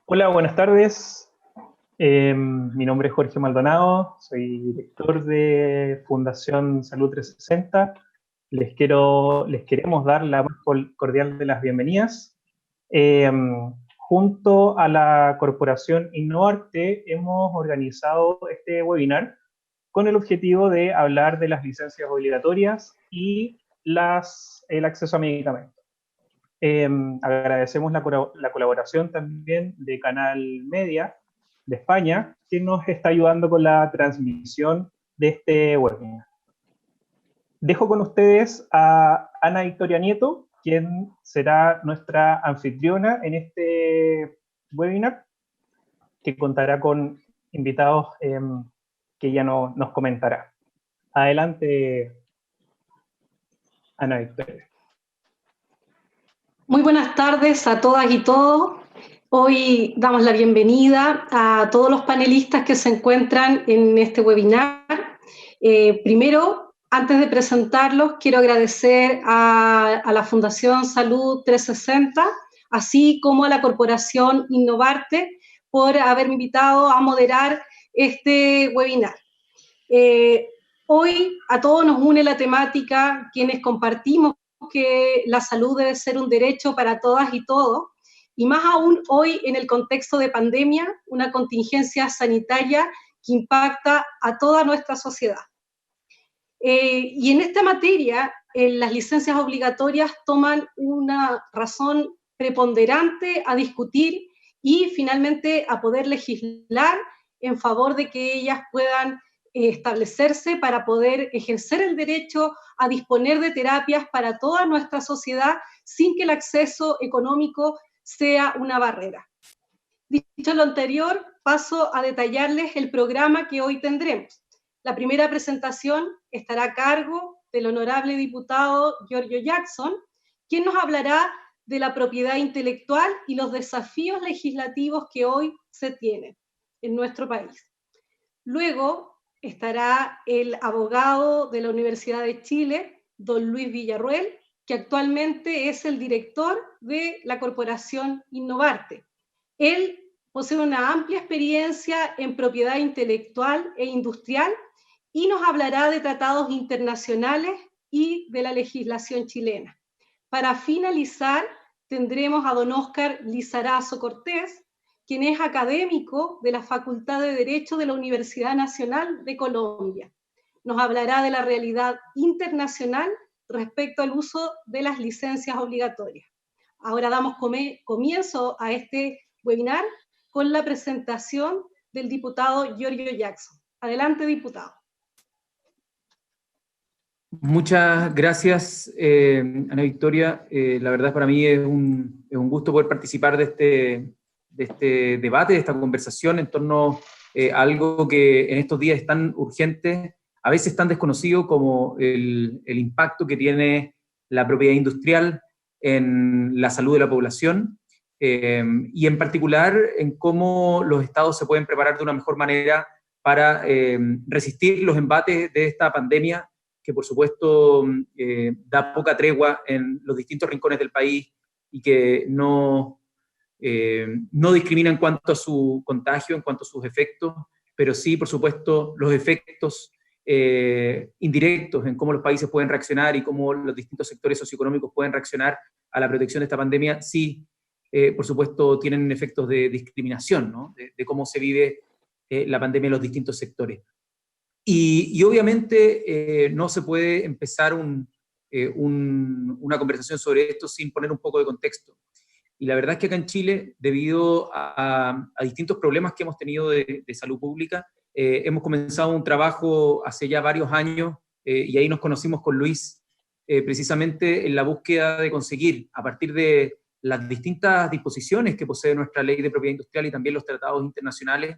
Hola, buenas tardes. Mi nombre es Jorge Maldonado, soy director de Fundación Salud 360. Les queremos dar la más cordial de las bienvenidas. Eh, Junto a la Corporación Innovarte hemos organizado este webinar con el objetivo de hablar de las licencias obligatorias y el acceso a medicamentos. Agradecemos la colaboración también de Canal Media de España, que nos está ayudando con la transmisión de este webinar. Dejo con ustedes a Ana Victoria Nieto, quien será nuestra anfitriona en este webinar, que contará con invitados que ella nos comentará. Adelante, Ana Victoria. Muy buenas tardes a todas y todos. Hoy damos la bienvenida a todos los panelistas que se encuentran en este webinar. Primero, antes de presentarlos, quiero agradecer a la Fundación Salud 360, así como a la Corporación Innovarte, por haberme invitado a moderar este webinar. Hoy a todos nos une la temática, quienes compartimos que la salud debe ser un derecho para todas y todos, y más aún hoy en el contexto de pandemia, una contingencia sanitaria que impacta a toda nuestra sociedad. Y en esta materia, las licencias obligatorias toman una razón preponderante a discutir y finalmente a poder legislar en favor de que ellas puedan establecerse para poder ejercer el derecho a disponer de terapias para toda nuestra sociedad sin que el acceso económico sea una barrera. Dicho lo anterior, paso a detallarles el programa que hoy tendremos. La primera presentación estará a cargo del honorable diputado Giorgio Jackson, quien nos hablará de la propiedad intelectual y los desafíos legislativos que hoy se tienen en nuestro país. Luego estará el abogado de la Universidad de Chile, don Luis Villarruel, que actualmente es el director de la Corporación Innovarte. Él posee una amplia experiencia en propiedad intelectual e industrial y nos hablará de tratados internacionales y de la legislación chilena. Para finalizar, tendremos a don Óscar Lizarazo Cortés, quien es académico de la Facultad de Derecho de la Universidad Nacional de Colombia. Nos hablará de la realidad internacional respecto al uso de las licencias obligatorias. Ahora damos comienzo a este webinar con la presentación del diputado Giorgio Jackson. Adelante, diputado. Muchas gracias, Ana Victoria. La verdad para mí es un gusto poder participar de este debate, de esta conversación en torno a algo que en estos días es tan urgente, a veces tan desconocido como el impacto que tiene la propiedad industrial en la salud de la población, y en particular en cómo los estados se pueden preparar de una mejor manera para resistir los embates de esta pandemia, que por supuesto da poca tregua en los distintos rincones del país y que no discrimina en cuanto a su contagio, en cuanto a sus efectos, pero sí, por supuesto, los efectos indirectos en cómo los países pueden reaccionar y cómo los distintos sectores socioeconómicos pueden reaccionar a la protección de esta pandemia, sí, por supuesto, tienen efectos de discriminación, ¿no? de cómo se vive la pandemia en los distintos sectores. Y obviamente no se puede empezar una conversación sobre esto sin poner un poco de contexto. Y la verdad es que acá en Chile, debido a distintos problemas que hemos tenido de salud pública, hemos comenzado un trabajo hace ya varios años, y ahí nos conocimos con Luis, precisamente en la búsqueda de conseguir, a partir de las distintas disposiciones que posee nuestra ley de propiedad industrial y también los tratados internacionales,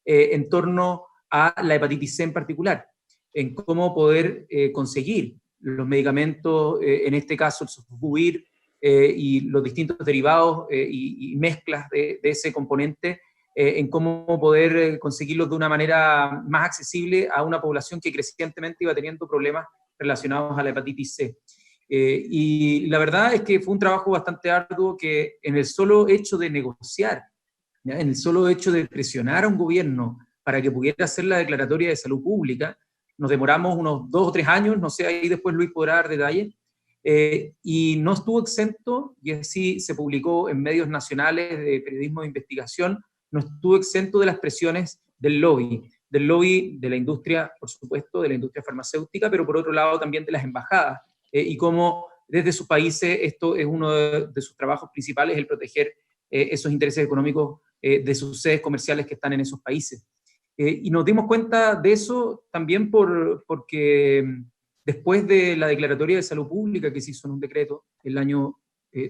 en torno a la hepatitis C en particular, en cómo poder conseguir los medicamentos, en este caso el sofosbuvir, y los distintos derivados y mezclas de ese componente, en cómo poder conseguirlos de una manera más accesible a una población que crecientemente iba teniendo problemas relacionados a la hepatitis C. Y la verdad es que fue un trabajo bastante arduo que en el solo hecho de negociar ¿ya? En el solo hecho de presionar a un gobierno para que pudiera hacer la declaratoria de salud pública, nos demoramos unos 2 o 3 años, no sé, ahí después Luis podrá dar detalles, y no estuvo exento, y así se publicó en medios nacionales de periodismo de investigación, no estuvo exento de las presiones del lobby de la industria, por supuesto, de la industria farmacéutica, pero por otro lado también de las embajadas, y cómo desde sus países esto es uno de sus trabajos principales, el proteger esos intereses económicos de sus sedes comerciales que están en esos países. Y nos dimos cuenta de eso también porque después de la declaratoria de salud pública que se hizo en un decreto el año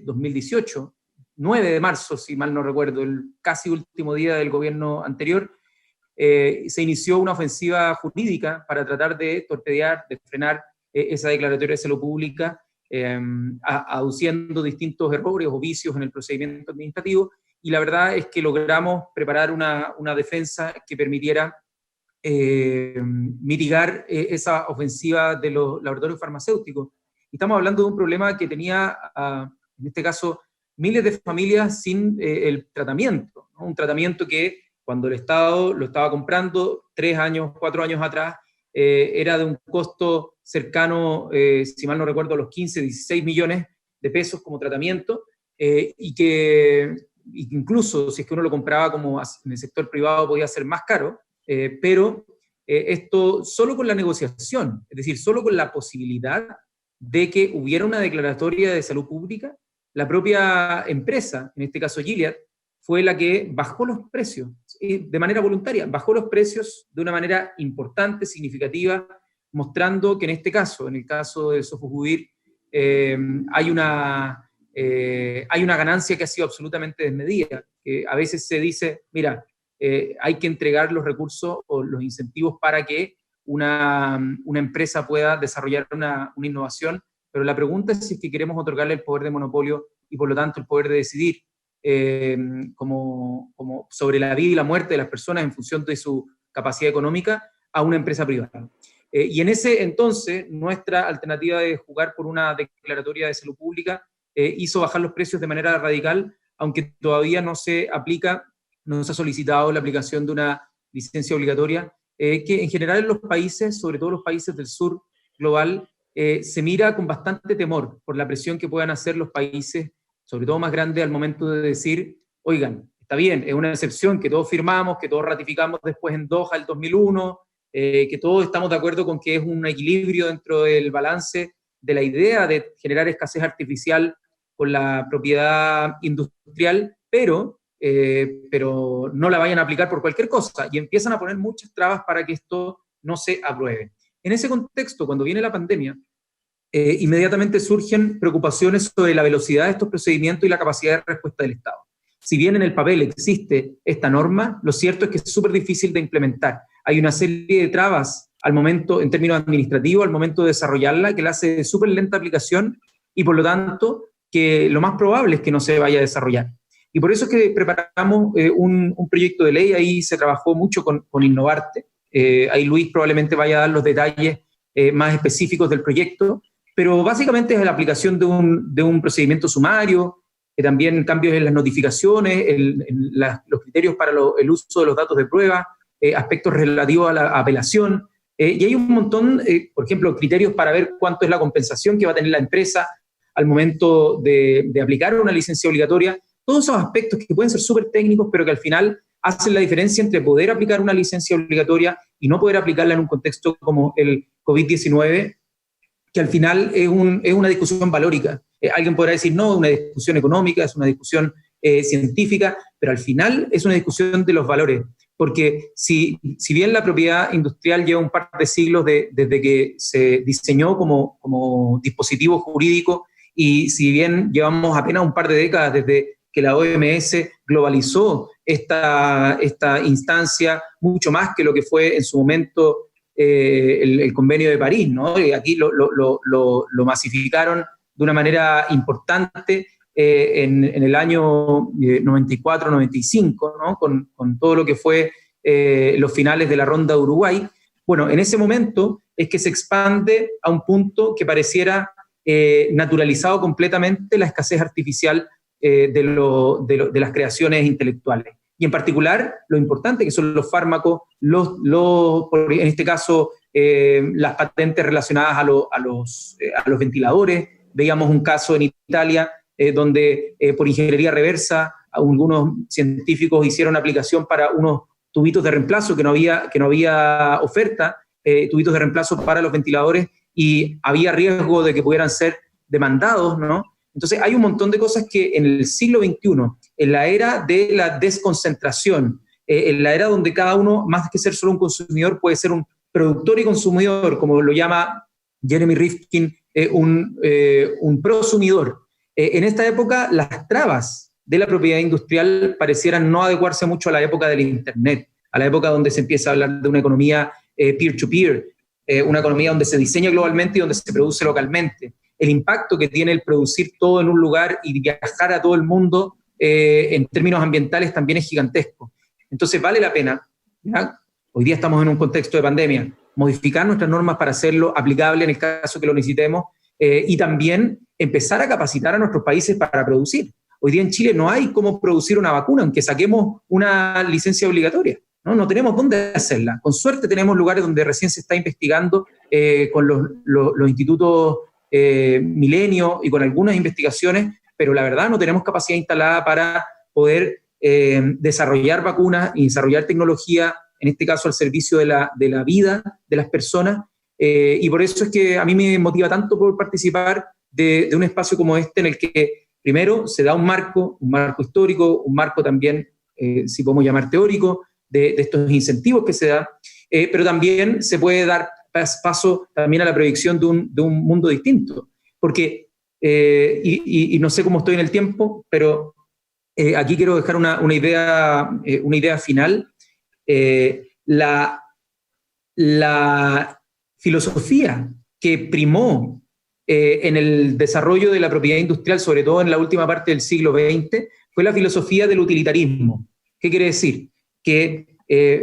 2018, 9 de marzo, si mal no recuerdo, el casi último día del gobierno anterior, se inició una ofensiva jurídica para tratar de torpedear, de frenar esa declaratoria de salud pública, aduciendo distintos errores o vicios en el procedimiento administrativo, y la verdad es que logramos preparar una defensa que permitiera mitigar esa ofensiva de los laboratorios farmacéuticos. Y estamos hablando de un problema que tenía, en este caso, miles de familias sin el tratamiento, ¿no? Un tratamiento que cuando el Estado lo estaba comprando 3 años, 4 años atrás, era de un costo cercano, si mal no recuerdo, a los 15, 16 millones de pesos como tratamiento, y que incluso si es que uno lo compraba como en el sector privado podía ser más caro, pero esto solo con la negociación, es decir, solo con la posibilidad de que hubiera una declaratoria de salud pública, la propia empresa, en este caso Gilead, fue la que bajó los precios, de manera voluntaria, bajó los precios de una manera importante, significativa, mostrando que en este caso, en el caso de Sofosbuvir, hay una ganancia que ha sido absolutamente desmedida. A veces se dice, mira, hay que entregar los recursos o los incentivos para que una empresa pueda desarrollar una innovación, pero la pregunta es si es que queremos otorgarle el poder de monopolio y por lo tanto el poder de decidir como sobre la vida y la muerte de las personas en función de su capacidad económica a una empresa privada. Y en ese entonces, nuestra alternativa de jugar por una declaratoria de salud pública hizo bajar los precios de manera radical, aunque todavía no se aplica, no se ha solicitado la aplicación de una licencia obligatoria, que en general en los países, sobre todo los países del sur global, se mira con bastante temor por la presión que puedan hacer los países, sobre todo más grandes, al momento de decir, oigan, está bien, es una excepción que todos firmamos, que todos ratificamos después en Doha el 2001, que todos estamos de acuerdo con que es un equilibrio dentro del balance de la idea de generar escasez artificial con la propiedad industrial, pero no la vayan a aplicar por cualquier cosa, y empiezan a poner muchas trabas para que esto no se apruebe. En ese contexto, cuando viene la pandemia, inmediatamente surgen preocupaciones sobre la velocidad de estos procedimientos y la capacidad de respuesta del Estado. Si bien en el papel existe esta norma, lo cierto es que es súper difícil de implementar. Hay una serie de trabas al momento, en términos administrativos, al momento de desarrollarla, que la hace de súper lenta aplicación y por lo tanto que lo más probable es que no se vaya a desarrollar. Y por eso es que preparamos un proyecto de ley, ahí se trabajó mucho con Innovarte, ahí Luis probablemente vaya a dar los detalles más específicos del proyecto, pero básicamente es la aplicación de un procedimiento sumario, también cambios en las notificaciones, los criterios para el uso de los datos de prueba, aspectos relativos a la apelación, y hay un montón, por ejemplo, criterios para ver cuánto es la compensación que va a tener la empresa al momento de aplicar una licencia obligatoria. Todos esos aspectos que pueden ser súper técnicos, pero que al final hacen la diferencia entre poder aplicar una licencia obligatoria y no poder aplicarla en un contexto como el COVID-19, que al final es una discusión valórica. Alguien podrá decir, no, es una discusión económica, es una discusión científica, pero al final es una discusión de los valores. Porque si bien la propiedad industrial lleva un par de siglos desde que se diseñó como dispositivo jurídico, y si bien llevamos apenas un par de décadas desde que la OMS globalizó esta instancia, mucho más que lo que fue en su momento el Convenio de París, ¿no? Y aquí lo masificaron de una manera importante en el año 94-95, ¿no? Con todo lo que fue los finales de la Ronda de Uruguay. Bueno, en ese momento es que se expande a un punto que pareciera naturalizado completamente la escasez artificial de las creaciones intelectuales. y en particular lo importante que son los fármacos, en este caso las patentes relacionadas a los ventiladores. Veíamos un caso en Italia donde por ingeniería reversa algunos científicos hicieron aplicación para unos tubitos de reemplazo que no había oferta, tubitos de reemplazo para los ventiladores, y había riesgo de que pudieran ser demandados, ¿no? Entonces hay un montón de cosas que en el siglo XXI, en la era de la desconcentración, en la era donde cada uno, más que ser solo un consumidor, puede ser un productor y consumidor, como lo llama Jeremy Rifkin, un prosumidor. En esta época, las trabas de la propiedad industrial parecieran no adecuarse mucho a la época del Internet, a la época donde se empieza a hablar de una economía peer-to-peer, una economía donde se diseña globalmente y donde se produce localmente. El impacto que tiene el producir todo en un lugar y viajar a todo el mundo en términos ambientales también es gigantesco. Entonces vale la pena, ¿ya? Hoy día estamos en un contexto de pandemia, modificar nuestras normas para hacerlo aplicable en el caso que lo necesitemos, y también empezar a capacitar a nuestros países para producir. Hoy día en Chile no hay cómo producir una vacuna, aunque saquemos una licencia obligatoria, ¿no? No tenemos dónde hacerla. Con suerte tenemos lugares donde recién se está investigando con los institutos Milenio y con algunas investigaciones, pero la verdad no tenemos capacidad instalada para poder desarrollar vacunas y desarrollar tecnología, en este caso al servicio de la vida de las personas, y por eso es que a mí me motiva tanto por participar de un espacio como este, en el que primero se da un marco histórico, un marco también, si podemos llamar teórico, de estos incentivos que se dan, pero también se puede dar paso también a la proyección de un mundo distinto, porque, y no sé cómo estoy en el tiempo, pero aquí quiero dejar una idea final. La filosofía que primó en el desarrollo de la propiedad industrial, sobre todo en la última parte del siglo XX, fue la filosofía del utilitarismo. ¿Qué quiere decir? Que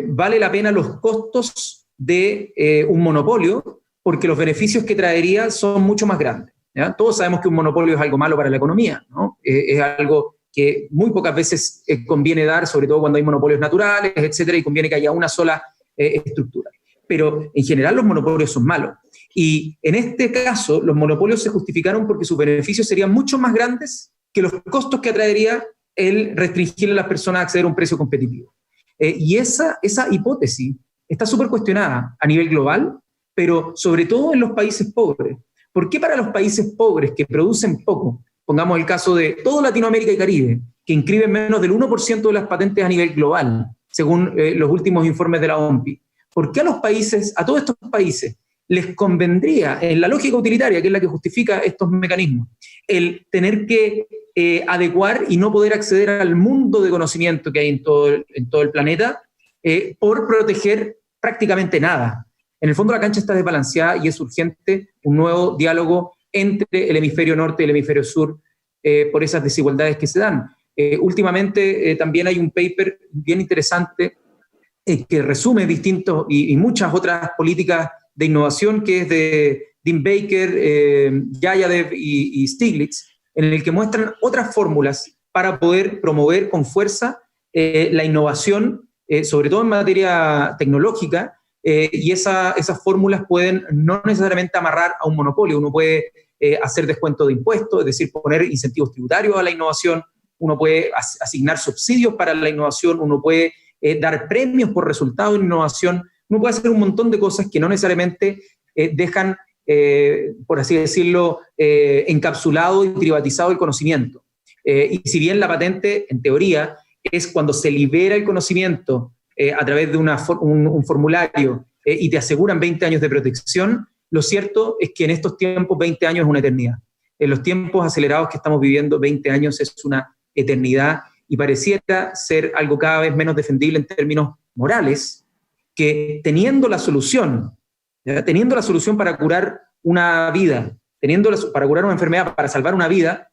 vale la pena los costos de un monopolio porque los beneficios que traería son mucho más grandes, ¿ya? Todos sabemos que un monopolio es algo malo para la economía, ¿no? Es algo que muy pocas veces conviene dar, sobre todo cuando hay monopolios naturales, etcétera, y conviene que haya una sola estructura. Pero en general los monopolios son malos. Y en este caso, los monopolios se justificaron porque sus beneficios serían mucho más grandes que los costos que atraería el restringirle a las personas a acceder a un precio competitivo. Y esa hipótesis está súper cuestionada a nivel global, pero sobre todo en los países pobres. ¿Por qué para los países pobres que producen poco, pongamos el caso de toda Latinoamérica y Caribe, que inscriben menos del 1% de las patentes a nivel global, según los últimos informes de la OMPI, ¿por qué a todos estos países les convendría, en la lógica utilitaria, que es la que justifica estos mecanismos, el tener que adecuar y no poder acceder al mundo de conocimiento que hay en todo el planeta por proteger prácticamente nada? En el fondo la cancha está desbalanceada y es urgente un nuevo diálogo entre el hemisferio norte y el hemisferio sur por esas desigualdades que se dan. Últimamente también hay un paper bien interesante que resume distintos y muchas otras políticas de innovación, que es de Dean Baker, Yayadev y Stiglitz, en el que muestran otras fórmulas para poder promover con fuerza la innovación, sobre todo en materia tecnológica, y esas fórmulas pueden no necesariamente amarrar a un monopolio. Uno puede hacer descuento de impuestos, es decir, poner incentivos tributarios a la innovación, uno puede asignar subsidios para la innovación, uno puede dar premios por resultado de innovación, uno puede hacer un montón de cosas que no necesariamente dejan, por así decirlo, encapsulado y privatizado el conocimiento. Y si bien la patente, en teoría, es cuando se libera el conocimiento a través de un formulario y te aseguran 20 años de protección, lo cierto es que en estos tiempos 20 años es una eternidad. En los tiempos acelerados que estamos viviendo, 20 años es una eternidad, y pareciera ser algo cada vez menos defendible en términos morales, que teniendo la solución para curar una vida, para curar una enfermedad, para salvar una vida,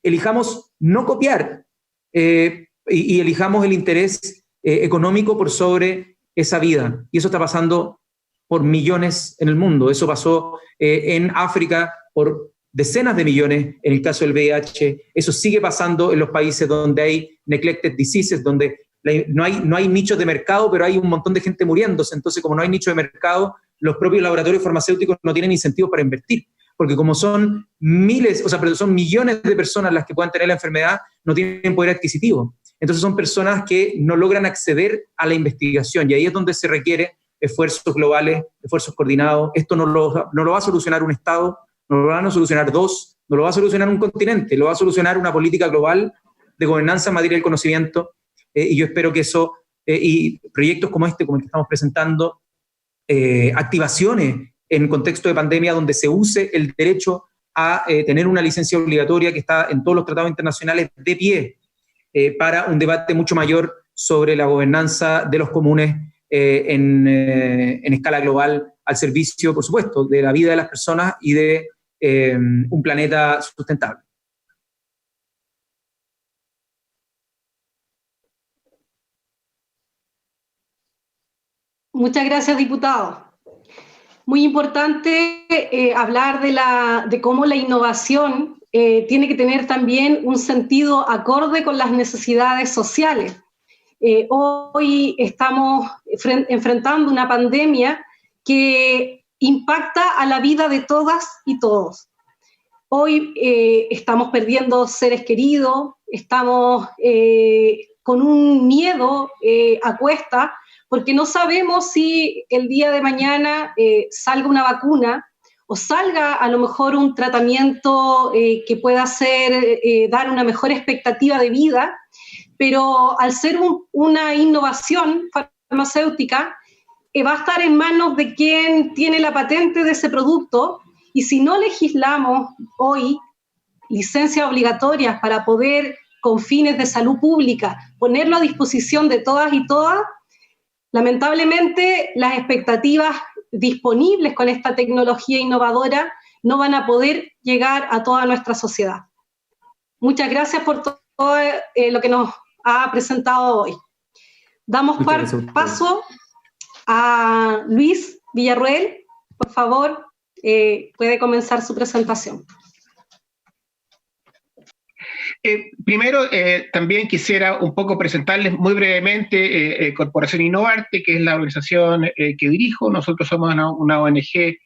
elijamos no copiar y elijamos el interés económico por sobre esa vida. Y eso está pasando por millones en el mundo. Eso pasó en África por decenas de millones en el caso del VIH. Eso sigue pasando en los países donde hay neglected diseases, donde no hay nichos de mercado, pero hay un montón de gente muriéndose. Entonces, como no hay nicho de mercado, los propios laboratorios farmacéuticos no tienen incentivos para invertir, porque como son son millones de personas las que puedan tener la enfermedad, no tienen poder adquisitivo. Entonces son personas que no logran acceder a la investigación, y ahí es donde se requiere esfuerzos globales, esfuerzos coordinados. Esto no lo va a solucionar un Estado, no lo van a solucionar dos, no lo va a solucionar un continente, lo va a solucionar una política global de gobernanza en materia del conocimiento, y yo espero que eso, y proyectos como este, como el que estamos presentando, activaciones en contexto de pandemia donde se use el derecho a tener una licencia obligatoria que está en todos los tratados internacionales de pie, para un debate mucho mayor sobre la gobernanza de los comunes en escala global, al servicio, por supuesto, de la vida de las personas y de un planeta sustentable. Muchas gracias, diputado. Muy importante hablar de cómo la innovación tiene que tener también un sentido acorde con las necesidades sociales. Hoy estamos enfrentando una pandemia que impacta a la vida de todas y todos. Hoy estamos perdiendo seres queridos, estamos con un miedo a cuesta, porque no sabemos si el día de mañana salga una vacuna o salga a lo mejor un tratamiento que pueda dar una mejor expectativa de vida, pero al ser una innovación farmacéutica, va a estar en manos de quien tiene la patente de ese producto, y si no legislamos hoy licencias obligatorias para poder, con fines de salud pública, ponerlo a disposición de todas y todas, lamentablemente las expectativas disponibles con esta tecnología innovadora no van a poder llegar a toda nuestra sociedad. Muchas gracias por todo lo que nos ha presentado hoy. Damos paso a Luis Villarroel. Por favor, puede comenzar su presentación. Primero, también quisiera un poco presentarles muy brevemente Corporación Innovarte, que es la organización que dirijo. Nosotros somos una ONG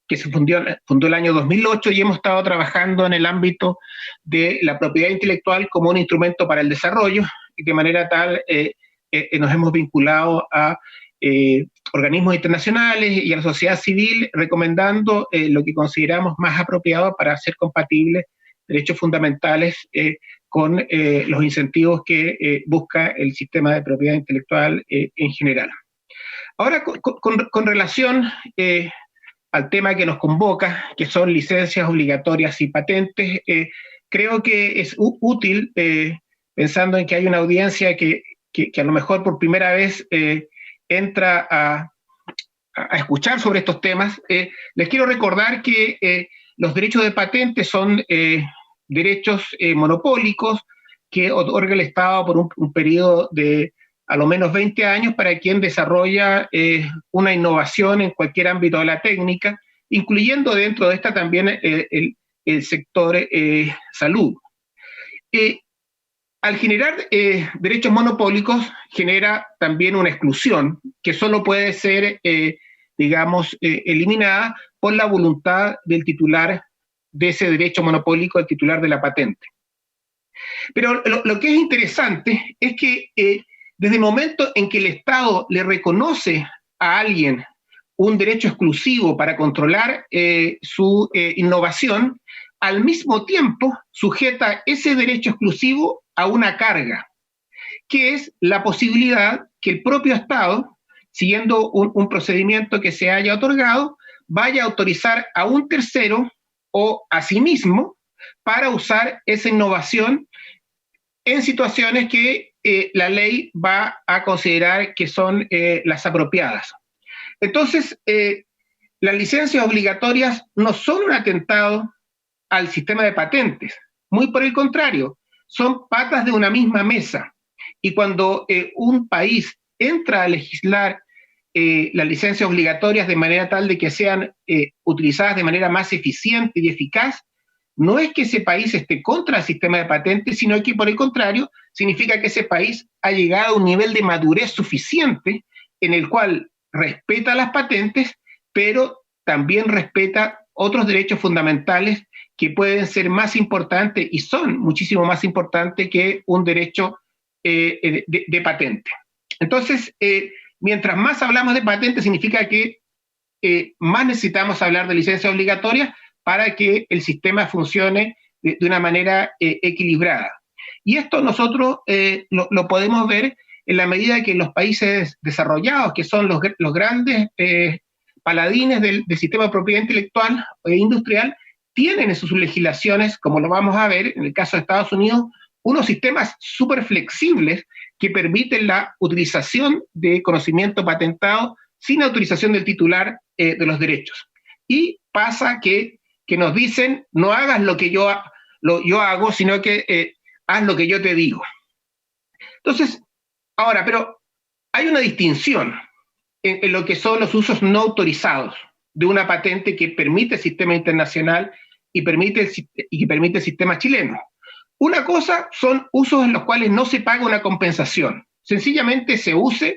que se fundó el año 2008 y hemos estado trabajando en el ámbito de la propiedad intelectual como un instrumento para el desarrollo, y de manera tal nos hemos vinculado a organismos internacionales y a la sociedad civil, recomendando lo que consideramos más apropiado para hacer compatibles derechos fundamentales con los incentivos que busca el sistema de propiedad intelectual en general. Ahora, con relación al tema que nos convoca, que son licencias obligatorias y patentes, creo que es útil, pensando en que hay una audiencia que a lo mejor por primera vez entra a escuchar sobre estos temas, les quiero recordar que los derechos de patente son derechos monopólicos que otorga el Estado por un periodo de a lo menos 20 años para quien desarrolla una innovación en cualquier ámbito de la técnica, incluyendo dentro de esta también el sector salud. Al generar derechos monopólicos, genera también una exclusión que solo puede ser, eliminada por la voluntad del titular de ese derecho monopólico, el titular de la patente. Pero lo que es interesante es que desde el momento en que el Estado le reconoce a alguien un derecho exclusivo para controlar su innovación, al mismo tiempo sujeta ese derecho exclusivo a una carga, que es la posibilidad que el propio Estado, siguiendo un procedimiento que se haya otorgado, vaya a autorizar a un tercero o a sí mismo para usar esa innovación en situaciones que la ley va a considerar que son las apropiadas. Entonces, las licencias obligatorias no son un atentado al sistema de patentes, muy por el contrario, son patas de una misma mesa. Y cuando un país entra a legislar las licencias obligatorias de manera tal de que sean utilizadas de manera más eficiente y eficaz, no es que ese país esté contra el sistema de patentes, sino que por el contrario, significa que ese país ha llegado a un nivel de madurez suficiente en el cual respeta las patentes, pero también respeta otros derechos fundamentales que pueden ser más importantes y son muchísimo más importantes que un derecho de patente. Entonces, mientras más hablamos de patente, significa que más necesitamos hablar de licencias obligatorias para que el sistema funcione de una manera equilibrada. Y esto nosotros lo podemos ver en la medida que los países desarrollados, que son los grandes paladines del sistema de propiedad intelectual e industrial, tienen en sus legislaciones, como lo vamos a ver en el caso de Estados Unidos, unos sistemas súper flexibles que permiten la utilización de conocimiento patentado sin autorización del titular de los derechos. Y pasa que nos dicen, no hagas lo que yo hago, sino que haz lo que yo te digo. Entonces, ahora, pero hay una distinción en lo que son los usos no autorizados de una patente que permite el sistema internacional y que permite el sistema chileno. Una cosa son usos en los cuales no se paga una compensación. Sencillamente se usa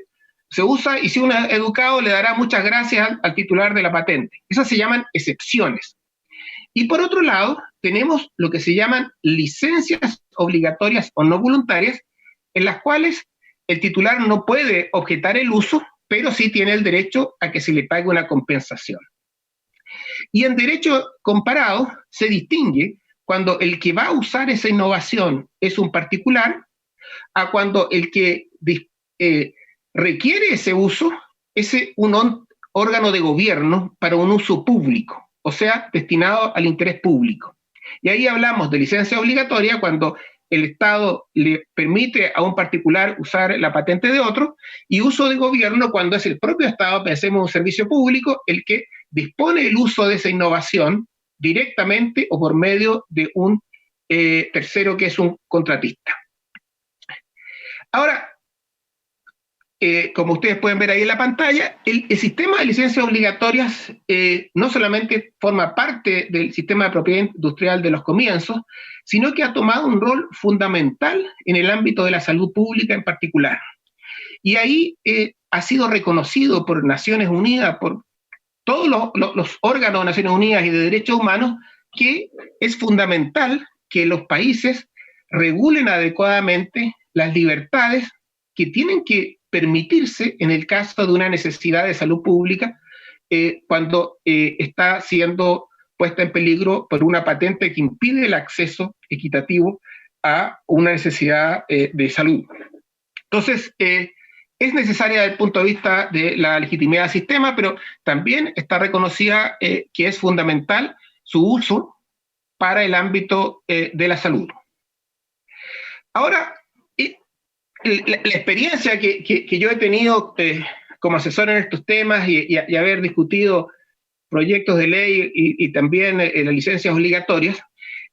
y si uno es educado le dará muchas gracias al titular de la patente. Esas se llaman excepciones. Y por otro lado, tenemos lo que se llaman licencias obligatorias o no voluntarias, en las cuales el titular no puede objetar el uso, pero sí tiene el derecho a que se le pague una compensación. Y en derecho comparado se distingue cuando el que va a usar esa innovación es un particular, a cuando el que requiere ese uso es un órgano de gobierno para un uso público, o sea, destinado al interés público. Y ahí hablamos de licencia obligatoria cuando el Estado le permite a un particular usar la patente de otro, y uso de gobierno cuando es el propio Estado, pensemos en un servicio público, el que dispone el uso de esa innovación directamente o por medio de un tercero que es un contratista. Ahora, como ustedes pueden ver ahí en la pantalla, el sistema de licencias obligatorias no solamente forma parte del sistema de propiedad industrial de los comienzos, sino que ha tomado un rol fundamental en el ámbito de la salud pública en particular. Y ahí ha sido reconocido por Naciones Unidas, por todos los órganos de Naciones Unidas y de Derechos Humanos, que es fundamental que los países regulen adecuadamente las libertades que tienen que permitirse en el caso de una necesidad de salud pública cuando está siendo puesta en peligro por una patente que impide el acceso equitativo a una necesidad de salud. Entonces, es necesaria desde el punto de vista de la legitimidad del sistema, pero también está reconocida que es fundamental su uso para el ámbito de la salud. Ahora, la experiencia que yo he tenido como asesor en estos temas y haber discutido proyectos de ley y también las licencias obligatorias,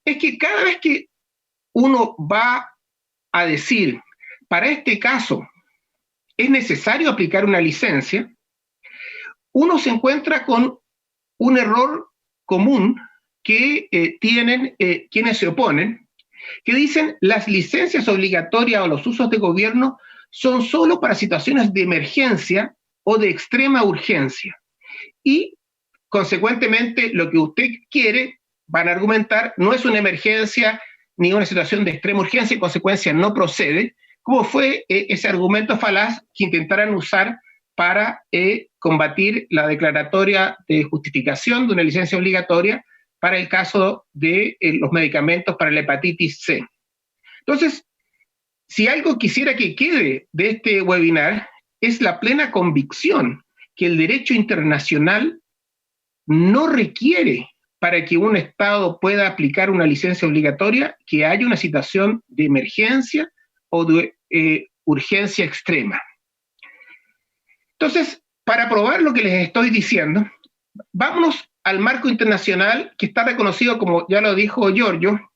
es que cada vez que uno va a decir, para este caso es necesario aplicar una licencia, uno se encuentra con un error común que tienen quienes se oponen, que dicen las licencias obligatorias o los usos de gobierno son solo para situaciones de emergencia o de extrema urgencia. Y, consecuentemente, lo que usted quiere, van a argumentar, no es una emergencia ni una situación de extrema urgencia, y en consecuencia no procede, como fue ese argumento falaz que intentaran usar para combatir la declaratoria de justificación de una licencia obligatoria para el caso de los medicamentos para la hepatitis C. Entonces, si algo quisiera que quede de este webinar, es la plena convicción que el derecho internacional no requiere para que un Estado pueda aplicar una licencia obligatoria que haya una situación de emergencia o de urgencia extrema. Entonces, para probar lo que les estoy diciendo, vámonos al marco internacional que está reconocido, como ya lo dijo Giorgio,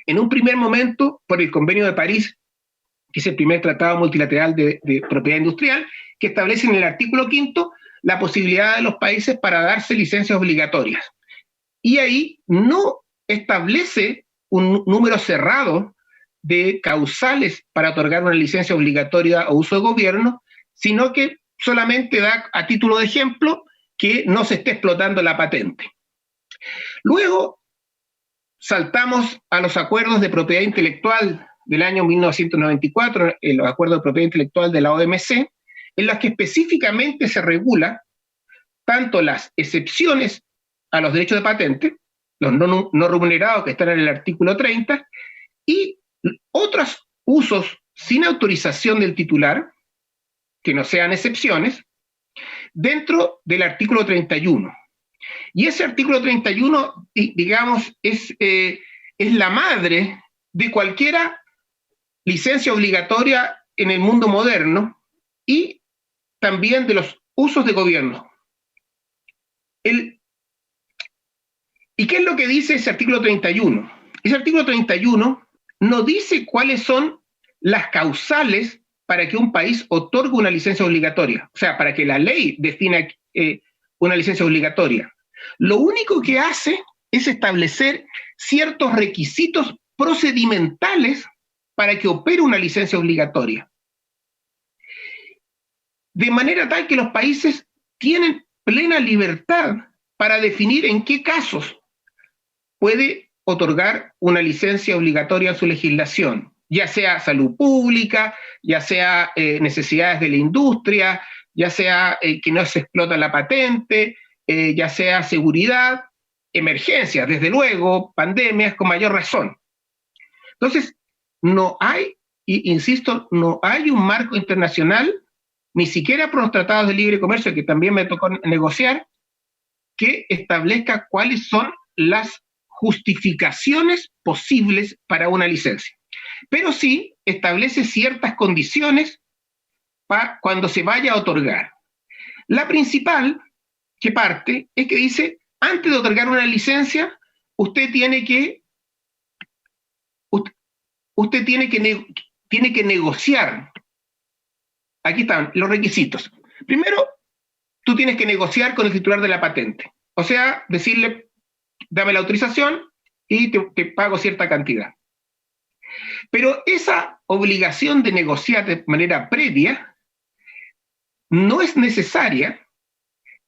en un primer momento por el Convenio de París, que es el primer tratado multilateral de propiedad industrial, que establece en el artículo 5 la posibilidad de los países para darse licencias obligatorias. Y ahí no establece un número cerrado de causales para otorgar una licencia obligatoria o uso de gobierno, sino que solamente da a título de ejemplo que no se esté explotando la patente. Luego saltamos a los acuerdos de propiedad intelectual del año 1994, los acuerdos de propiedad intelectual de la OMC, en los que específicamente se regula tanto las excepciones a los derechos de patente, los no remunerados que están en el artículo 30, y otros usos sin autorización del titular, que no sean excepciones, dentro del artículo 31. Y ese artículo 31, digamos, es la madre de cualquiera licencia obligatoria en el mundo moderno y también de los usos de gobierno. ¿Y qué es lo que dice ese artículo 31? Ese artículo 31 no dice cuáles son las causales para que un país otorgue una licencia obligatoria, o sea, para que la ley defina una licencia obligatoria. Lo único que hace es establecer ciertos requisitos procedimentales para que opere una licencia obligatoria. De manera tal que los países tienen plena libertad para definir en qué casos puede otorgar una licencia obligatoria en su legislación, ya sea salud pública, ya sea necesidades de la industria, ya sea que no se explota la patente, ya sea seguridad, emergencias, desde luego, pandemias con mayor razón. Entonces, no hay, insisto, no hay un marco internacional, ni siquiera por los tratados de libre comercio, que también me tocó negociar, que establezca cuáles son las justificaciones posibles para una licencia. Pero sí establece ciertas condiciones para cuando se vaya a otorgar. La principal que parte es que dice, antes de otorgar una licencia, usted tiene que negociar. Aquí están los requisitos. Primero, tú tienes que negociar con el titular de la patente. O sea, decirle, dame la autorización y te pago cierta cantidad. Pero esa obligación de negociar de manera previa no es necesaria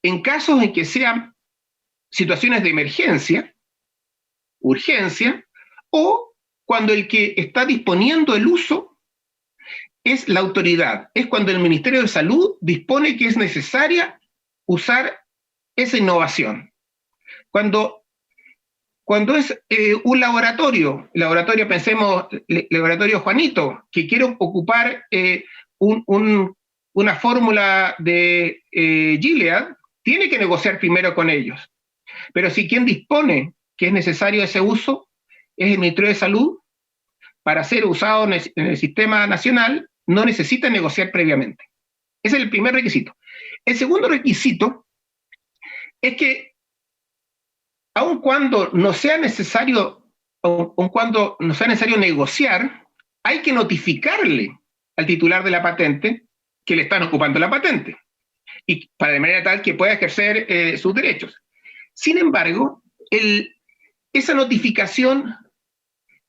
en casos en que sean situaciones de emergencia, urgencia, o cuando el que está disponiendo el uso es la autoridad, es cuando el Ministerio de Salud dispone que es necesaria usar esa innovación. Cuando es un laboratorio, pensemos, laboratorio Juanito, que quiere ocupar una fórmula de Gilead, tiene que negociar primero con ellos. Pero si quien dispone que es necesario ese uso es el Ministerio de Salud, para ser usado en el sistema nacional, no necesita negociar previamente. Ese es el primer requisito. El segundo requisito es que, aun cuando no sea necesario negociar, hay que notificarle al titular de la patente que le están ocupando la patente, y de manera tal que pueda ejercer sus derechos. Sin embargo, esa notificación,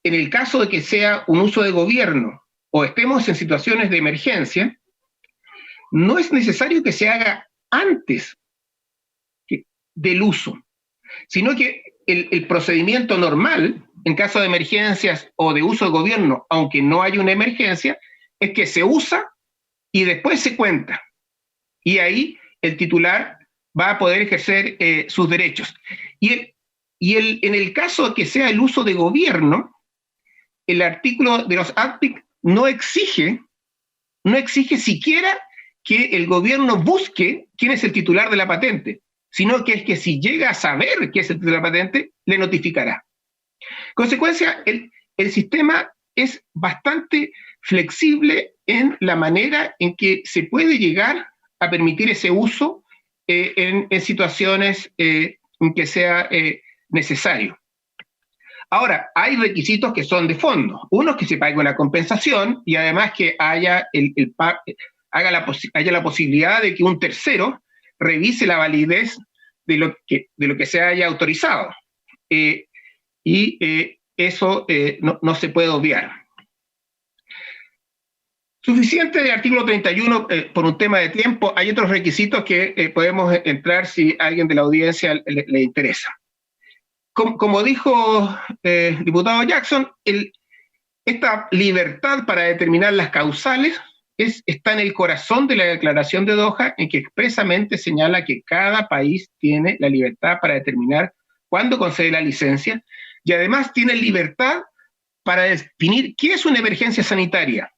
en el caso de que sea un uso de gobierno o estemos en situaciones de emergencia, no es necesario que se haga antes del uso, sino que el procedimiento normal, en caso de emergencias o de uso de gobierno, aunque no haya una emergencia, es que se usa y después se cuenta. Y ahí el titular va a poder ejercer sus derechos. En el caso de que sea el uso de gobierno, el artículo de los ADPIC no exige siquiera que el gobierno busque quién es el titular de la patente, sino que es que si llega a saber quién es el titular de la patente, le notificará. Consecuencia, el sistema es bastante flexible en la manera en que se puede llegar a permitir ese uso en situaciones en que sea necesario. Ahora, hay requisitos que son de fondo. Uno es que se pague una compensación y además que haya la posibilidad de que un tercero revise la validez de lo que se haya autorizado. y eso no se puede obviar. Suficiente del artículo 31 por un tema de tiempo. Hay otros requisitos que podemos entrar si a alguien de la audiencia le interesa. Como dijo el diputado Jackson, esta libertad para determinar las causales está en el corazón de la Declaración de Doha, en que expresamente señala que cada país tiene la libertad para determinar cuándo concede la licencia, y además tiene libertad para definir qué es una emergencia sanitaria.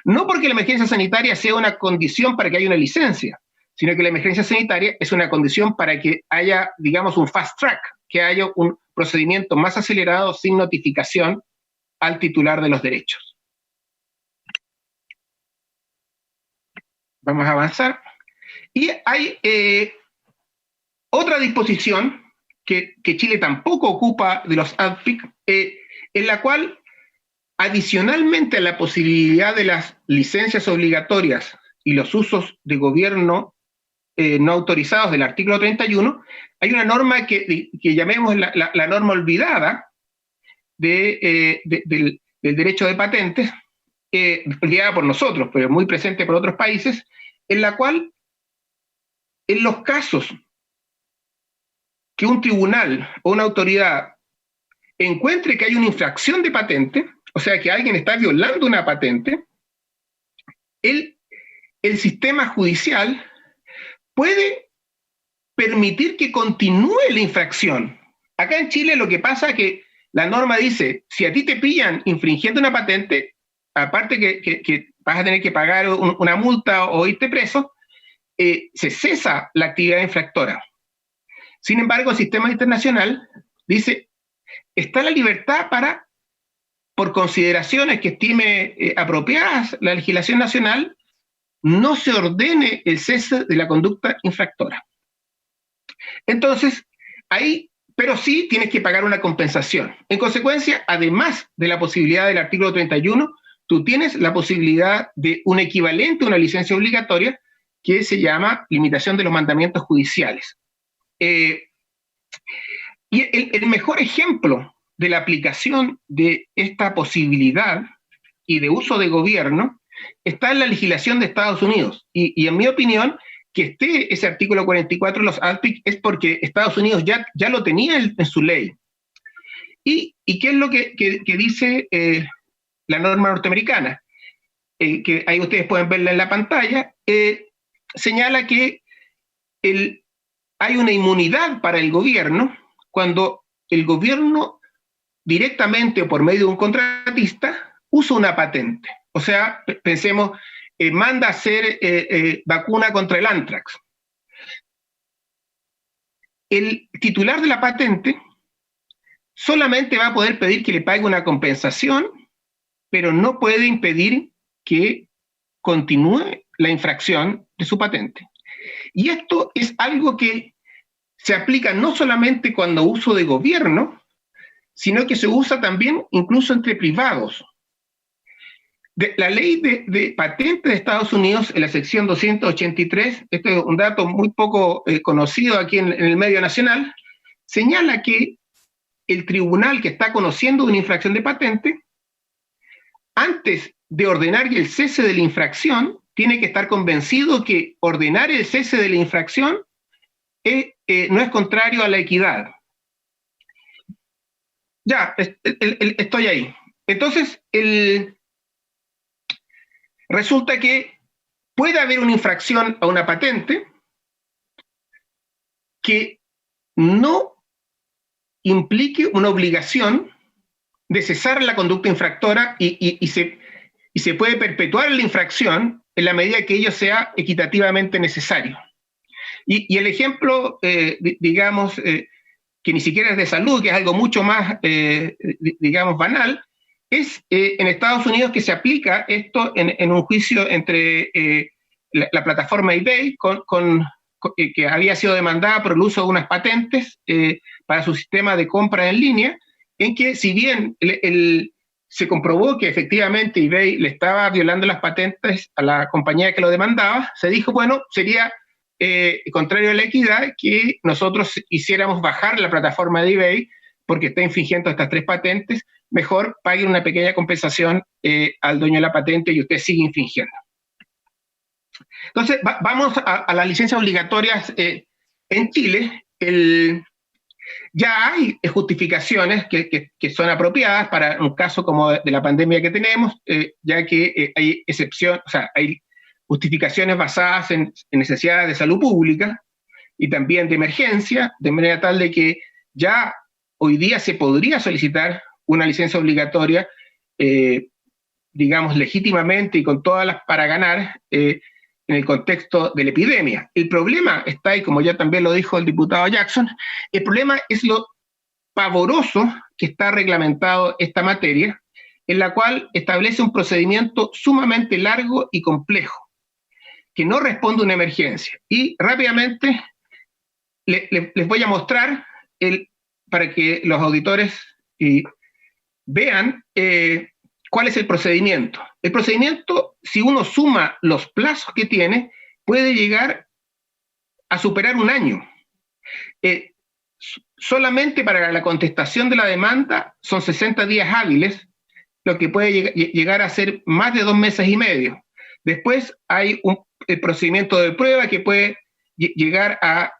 No porque la emergencia sanitaria sea una condición para que haya una licencia, sino que la emergencia sanitaria es una condición para que haya, digamos, un fast track, que haya un procedimiento más acelerado sin notificación al titular de los derechos. Vamos a avanzar. Y hay otra disposición que Chile tampoco ocupa de los ADPIC, en la cual, adicionalmente a la posibilidad de las licencias obligatorias y los usos de gobierno no autorizados del artículo 31, hay una norma que llamemos la norma olvidada del derecho de patentes, olvidada por nosotros, pero muy presente por otros países, en la cual, en los casos que un tribunal o una autoridad encuentre que hay una infracción de patente, o sea, que alguien está violando una patente, el sistema judicial puede permitir que continúe la infracción. Acá en Chile lo que pasa es que la norma dice, si a ti te pillan infringiendo una patente, aparte que vas a tener que pagar una multa o irte preso, se cesa la actividad infractora. Sin embargo, el sistema internacional dice, está la libertad para, por consideraciones que estime apropiadas la legislación nacional, no se ordene el cese de la conducta infractora. Entonces, ahí, pero sí tienes que pagar una compensación. En consecuencia, además de la posibilidad del artículo 31, tú tienes la posibilidad de un equivalente a una licencia obligatoria que se llama limitación de los mandamientos judiciales. Y el mejor ejemplo de la aplicación de esta posibilidad y de uso de gobierno está en la legislación de Estados Unidos. Y en mi opinión, que esté ese artículo 44 de los ADPIC es porque Estados Unidos ya lo tenía en su ley. ¿Y qué es lo que dice la norma norteamericana? Que ahí ustedes pueden verla en la pantalla. Señala que hay una inmunidad para el gobierno cuando el gobierno directamente o por medio de un contratista usa una patente. O sea, pensemos, manda a hacer vacuna contra el anthrax. El titular de la patente solamente va a poder pedir que le pague una compensación, pero no puede impedir que continúe la infracción de su patente. Y esto es algo que se aplica no solamente cuando uso de gobierno, sino que se usa también incluso entre privados. La ley de patentes de Estados Unidos, en la sección 283, esto es un dato muy poco conocido aquí en el medio nacional, señala que el tribunal que está conociendo una infracción de patente, antes de ordenar el cese de la infracción, tiene que estar convencido que ordenar el cese de la infracción no es contrario a la equidad. Ya, estoy ahí. Entonces, resulta que puede haber una infracción a una patente que no implique una obligación de cesar la conducta infractora y se puede perpetuar la infracción en la medida que ello sea equitativamente necesario. Y el ejemplo, digamos, que ni siquiera es de salud, que es algo mucho más, digamos, banal, es en Estados Unidos que se aplica esto en un juicio entre la plataforma eBay, que había sido demandada por el uso de unas patentes para su sistema de compra en línea, en que si bien se comprobó que efectivamente eBay le estaba violando las patentes a la compañía que lo demandaba, se dijo, bueno, sería contrario a la equidad que nosotros hiciéramos bajar la plataforma de eBay porque está infringiendo estas 3 patentes, mejor paguen una pequeña compensación al dueño de la patente y usted sigue infringiendo. Entonces, vamos a las licencias obligatorias en Chile. Ya hay justificaciones que son apropiadas para un caso como de la pandemia que tenemos, ya que hay excepción, o sea, hay justificaciones basadas en necesidades de salud pública y también de emergencia, de manera tal de que ya hoy día se podría solicitar una licencia obligatoria, digamos, legítimamente y con todas las para ganar en el contexto de la epidemia. El problema está ahí, como ya también lo dijo el diputado Jackson, el problema es lo pavoroso que está reglamentado esta materia, en la cual establece un procedimiento sumamente largo y complejo, que no responde a una emergencia. Y rápidamente les voy a mostrar, para que los auditores vean cuál es el procedimiento. El procedimiento, si uno suma los plazos que tiene, puede llegar a superar un año. Solamente para la contestación de la demanda son 60 días hábiles, lo que puede llegar a ser más de 2 meses y medio. Después hay el procedimiento de prueba que puede llegar a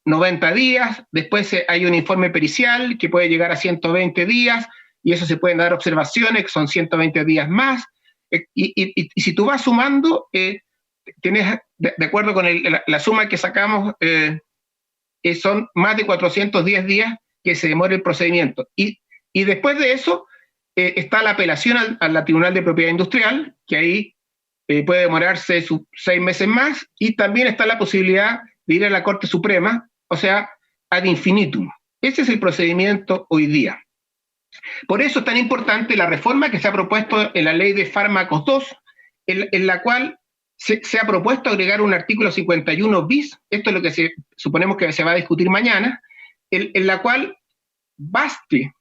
90 días, después hay un informe pericial que puede llegar a 120 días, y eso se pueden dar observaciones, que son 120 días más, y si tú vas sumando, tienes, de acuerdo con la suma que sacamos, son más de 410 días que se demora el procedimiento. Y después de eso está la apelación al Tribunal de Propiedad Industrial, que ahí puede demorarse 6 meses más, y también está la posibilidad de ir a la Corte Suprema, o sea, ad infinitum. Ese es el procedimiento hoy día. Por eso es tan importante la reforma que se ha propuesto en la Ley de Fármacos 2, en la cual se ha propuesto agregar un artículo 51 bis, esto es lo que suponemos que se va a discutir mañana, en la cual baste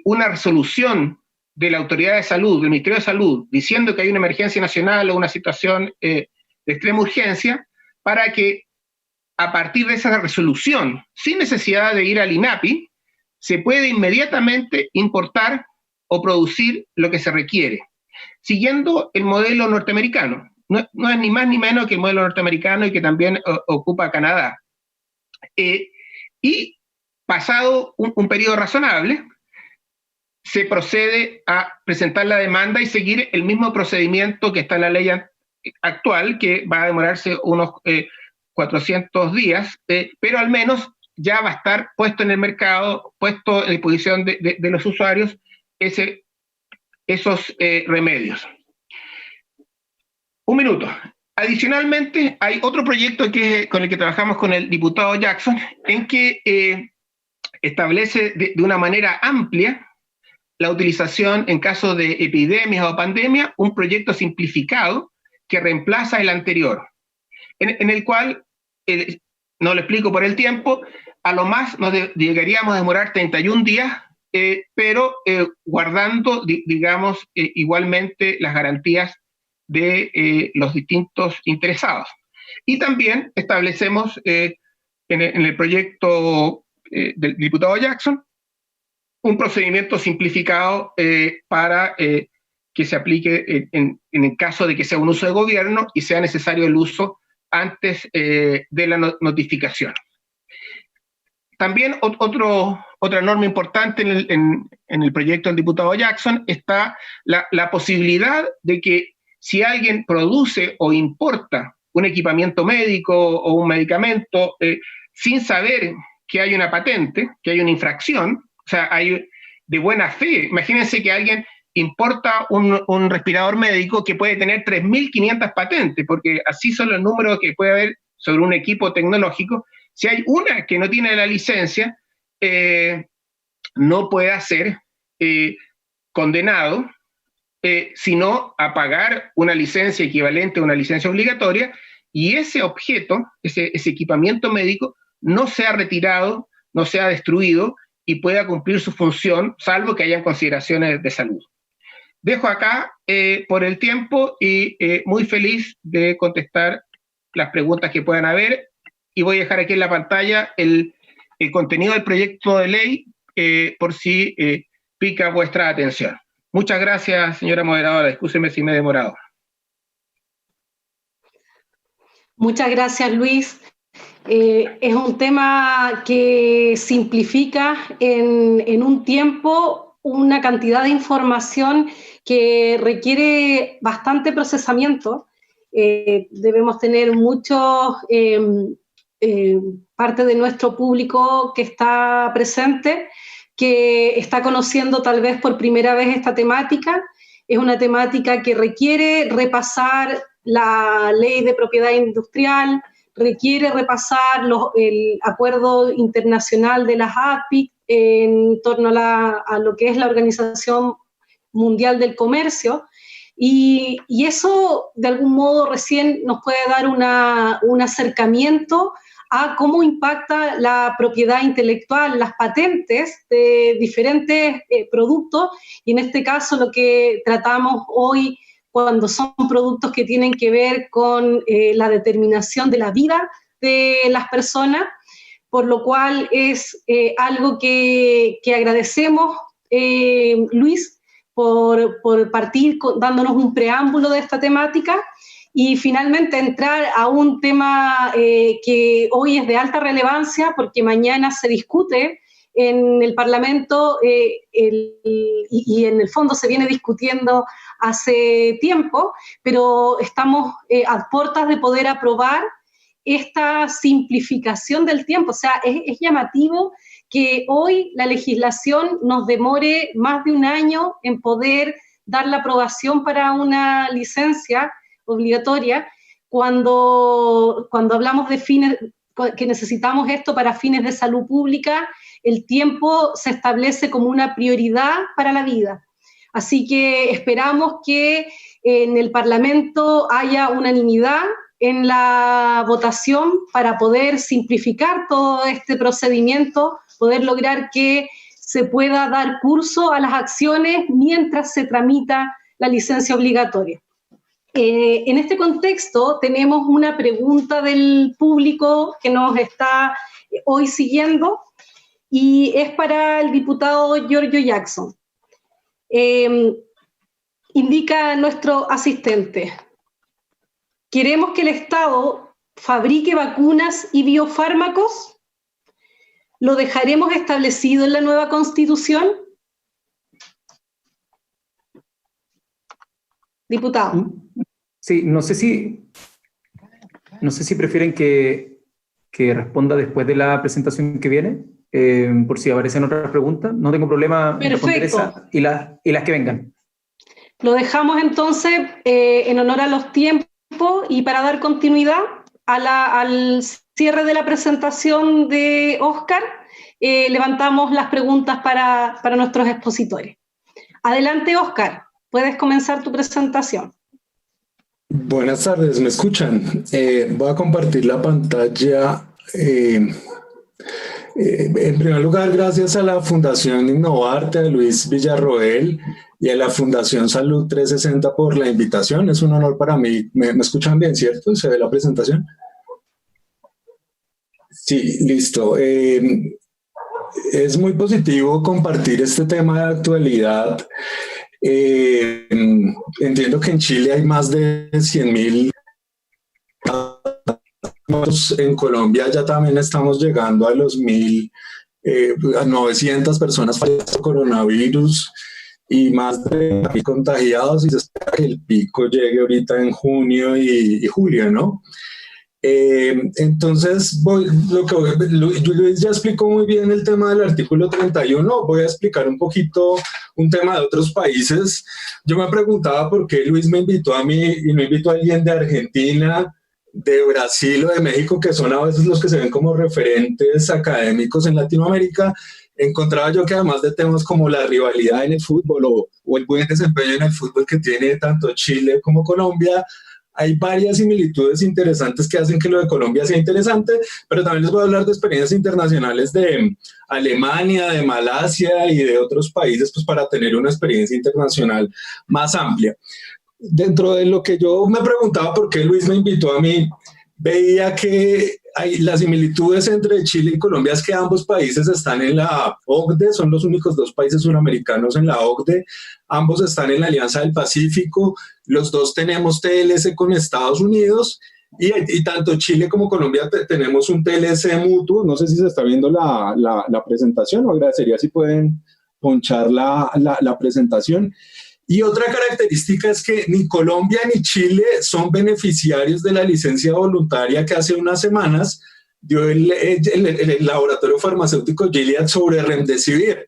una resolución de la Autoridad de Salud, del Ministerio de Salud, diciendo que hay una emergencia nacional o una situación de extrema urgencia, para que a partir de esa resolución, sin necesidad de ir al INAPI, se puede inmediatamente importar o producir lo que se requiere, siguiendo el modelo norteamericano. No es ni más ni menos que el modelo norteamericano y que también ocupa Canadá. Y pasado un periodo razonable, se procede a presentar la demanda y seguir el mismo procedimiento que está en la ley actual, que va a demorarse unos 400 días, pero al menos ya va a estar puesto en el mercado, puesto en disposición de los usuarios esos remedios. Un minuto. Adicionalmente, hay otro proyecto con el que trabajamos con el diputado Jackson, en que establece de una manera amplia la utilización en caso de epidemias o pandemia, un proyecto simplificado que reemplaza el anterior, en el cual, no lo explico por el tiempo, a lo más nos llegaríamos a demorar 31 días, pero guardando, digamos, igualmente las garantías de los distintos interesados. Y también establecemos en el proyecto del diputado Jackson un procedimiento simplificado para que se aplique en el caso de que sea un uso de gobierno y sea necesario el uso antes de la notificación. También otra norma importante en el proyecto del diputado Jackson está la posibilidad de que si alguien produce o importa un equipamiento médico o un medicamento sin saber que hay una patente, que hay una infracción, o sea, hay de buena fe. Imagínense que alguien importa un respirador médico que puede tener 3.500 patentes, porque así son los números que puede haber sobre un equipo tecnológico. Si hay una que no tiene la licencia, no puede ser condenado, sino a pagar una licencia equivalente a una licencia obligatoria, y ese objeto, ese equipamiento médico, no sea retirado, no sea destruido, y pueda cumplir su función, salvo que hayan consideraciones de salud. Dejo acá por el tiempo y muy feliz de contestar las preguntas que puedan haber, y voy a dejar aquí en la pantalla el contenido del proyecto de ley por si pica vuestra atención. Muchas gracias, señora moderadora. Excúseme si me he demorado. Muchas gracias, Luis. Es un tema que simplifica en un tiempo una cantidad de información que requiere bastante procesamiento. Debemos tener mucho parte de nuestro público que está presente, que está conociendo tal vez por primera vez esta temática. Es una temática que requiere repasar la ley de propiedad industrial, requiere repasar el acuerdo internacional de las APIC en torno a lo que es la Organización Mundial del Comercio, y eso de algún modo recién nos puede dar un acercamiento a cómo impacta la propiedad intelectual, las patentes de diferentes productos, y en este caso lo que tratamos hoy cuando son productos que tienen que ver con la determinación de la vida de las personas, por lo cual es algo que agradecemos, Luis, por partir dándonos un preámbulo de esta temática, y finalmente entrar a un tema que hoy es de alta relevancia porque mañana se discute en el Parlamento y en el fondo se viene discutiendo hace tiempo, pero estamos a puertas de poder aprobar esta simplificación del tiempo. O sea, es llamativo que hoy la legislación nos demore más de un año en poder dar la aprobación para una licencia obligatoria, cuando hablamos de fines, que necesitamos esto para fines de salud pública, el tiempo se establece como una prioridad para la vida. Así que esperamos que en el Parlamento haya unanimidad en la votación para poder simplificar todo este procedimiento, poder lograr que se pueda dar curso a las acciones mientras se tramita la licencia obligatoria. En este contexto tenemos una pregunta del público que nos está hoy siguiendo y es para el diputado Giorgio Jackson. Indica nuestro asistente: ¿queremos que el Estado fabrique vacunas y biofármacos? ¿Lo dejaremos establecido en la nueva Constitución? Diputado. Sí, no sé si prefieren que responda después de la presentación que viene, por si aparecen otras preguntas. No tengo problema en responder esa y las que vengan. Lo dejamos entonces en honor a los tiempos y para dar continuidad al cierre de la presentación de Óscar, levantamos las preguntas para nuestros expositores. Adelante, Óscar, puedes comenzar tu presentación. Buenas tardes, ¿me escuchan? Voy a compartir la pantalla. En primer lugar, gracias a la Fundación Innovarte, a Luis Villarroel y a la Fundación Salud 360 por la invitación. Es un honor para mí. ¿Me escuchan bien, cierto? ¿Se ve la presentación? Sí, listo. Es muy positivo compartir este tema de actualidad. Entiendo que en Chile hay más de 100.000. En Colombia ya también estamos llegando a los 900 personas fallecidas por coronavirus y más de 1.000 contagiados, y se espera que el pico llegue ahorita en junio y julio, ¿no? Entonces, Luis ya explicó muy bien el tema del artículo 31, voy a explicar un poquito un tema de otros países. Yo me preguntaba por qué Luis me invitó a mí y no invitó a alguien de Argentina, de Brasil o de México, que son a veces los que se ven como referentes académicos en Latinoamérica. Encontraba yo que además de temas como la rivalidad en el fútbol o el buen desempeño en el fútbol que tiene tanto Chile como Colombia, hay varias similitudes interesantes que hacen que lo de Colombia sea interesante, pero también les voy a hablar de experiencias internacionales de Alemania, de Malasia y de otros países, pues para tener una experiencia internacional más amplia. Dentro de lo que yo me preguntaba por qué Luis me invitó a mí, veía que las similitudes entre Chile y Colombia es que ambos países están en la OCDE, son los únicos dos países suramericanos en la OCDE, ambos están en la Alianza del Pacífico, los dos tenemos TLC con Estados Unidos y tanto Chile como Colombia tenemos un TLC mutuo. No sé si se está viendo la presentación, o agradecería si pueden ponchar la presentación. Y otra característica es que ni Colombia ni Chile son beneficiarios de la licencia voluntaria que hace unas semanas dio el laboratorio farmacéutico Gilead sobre Remdesivir,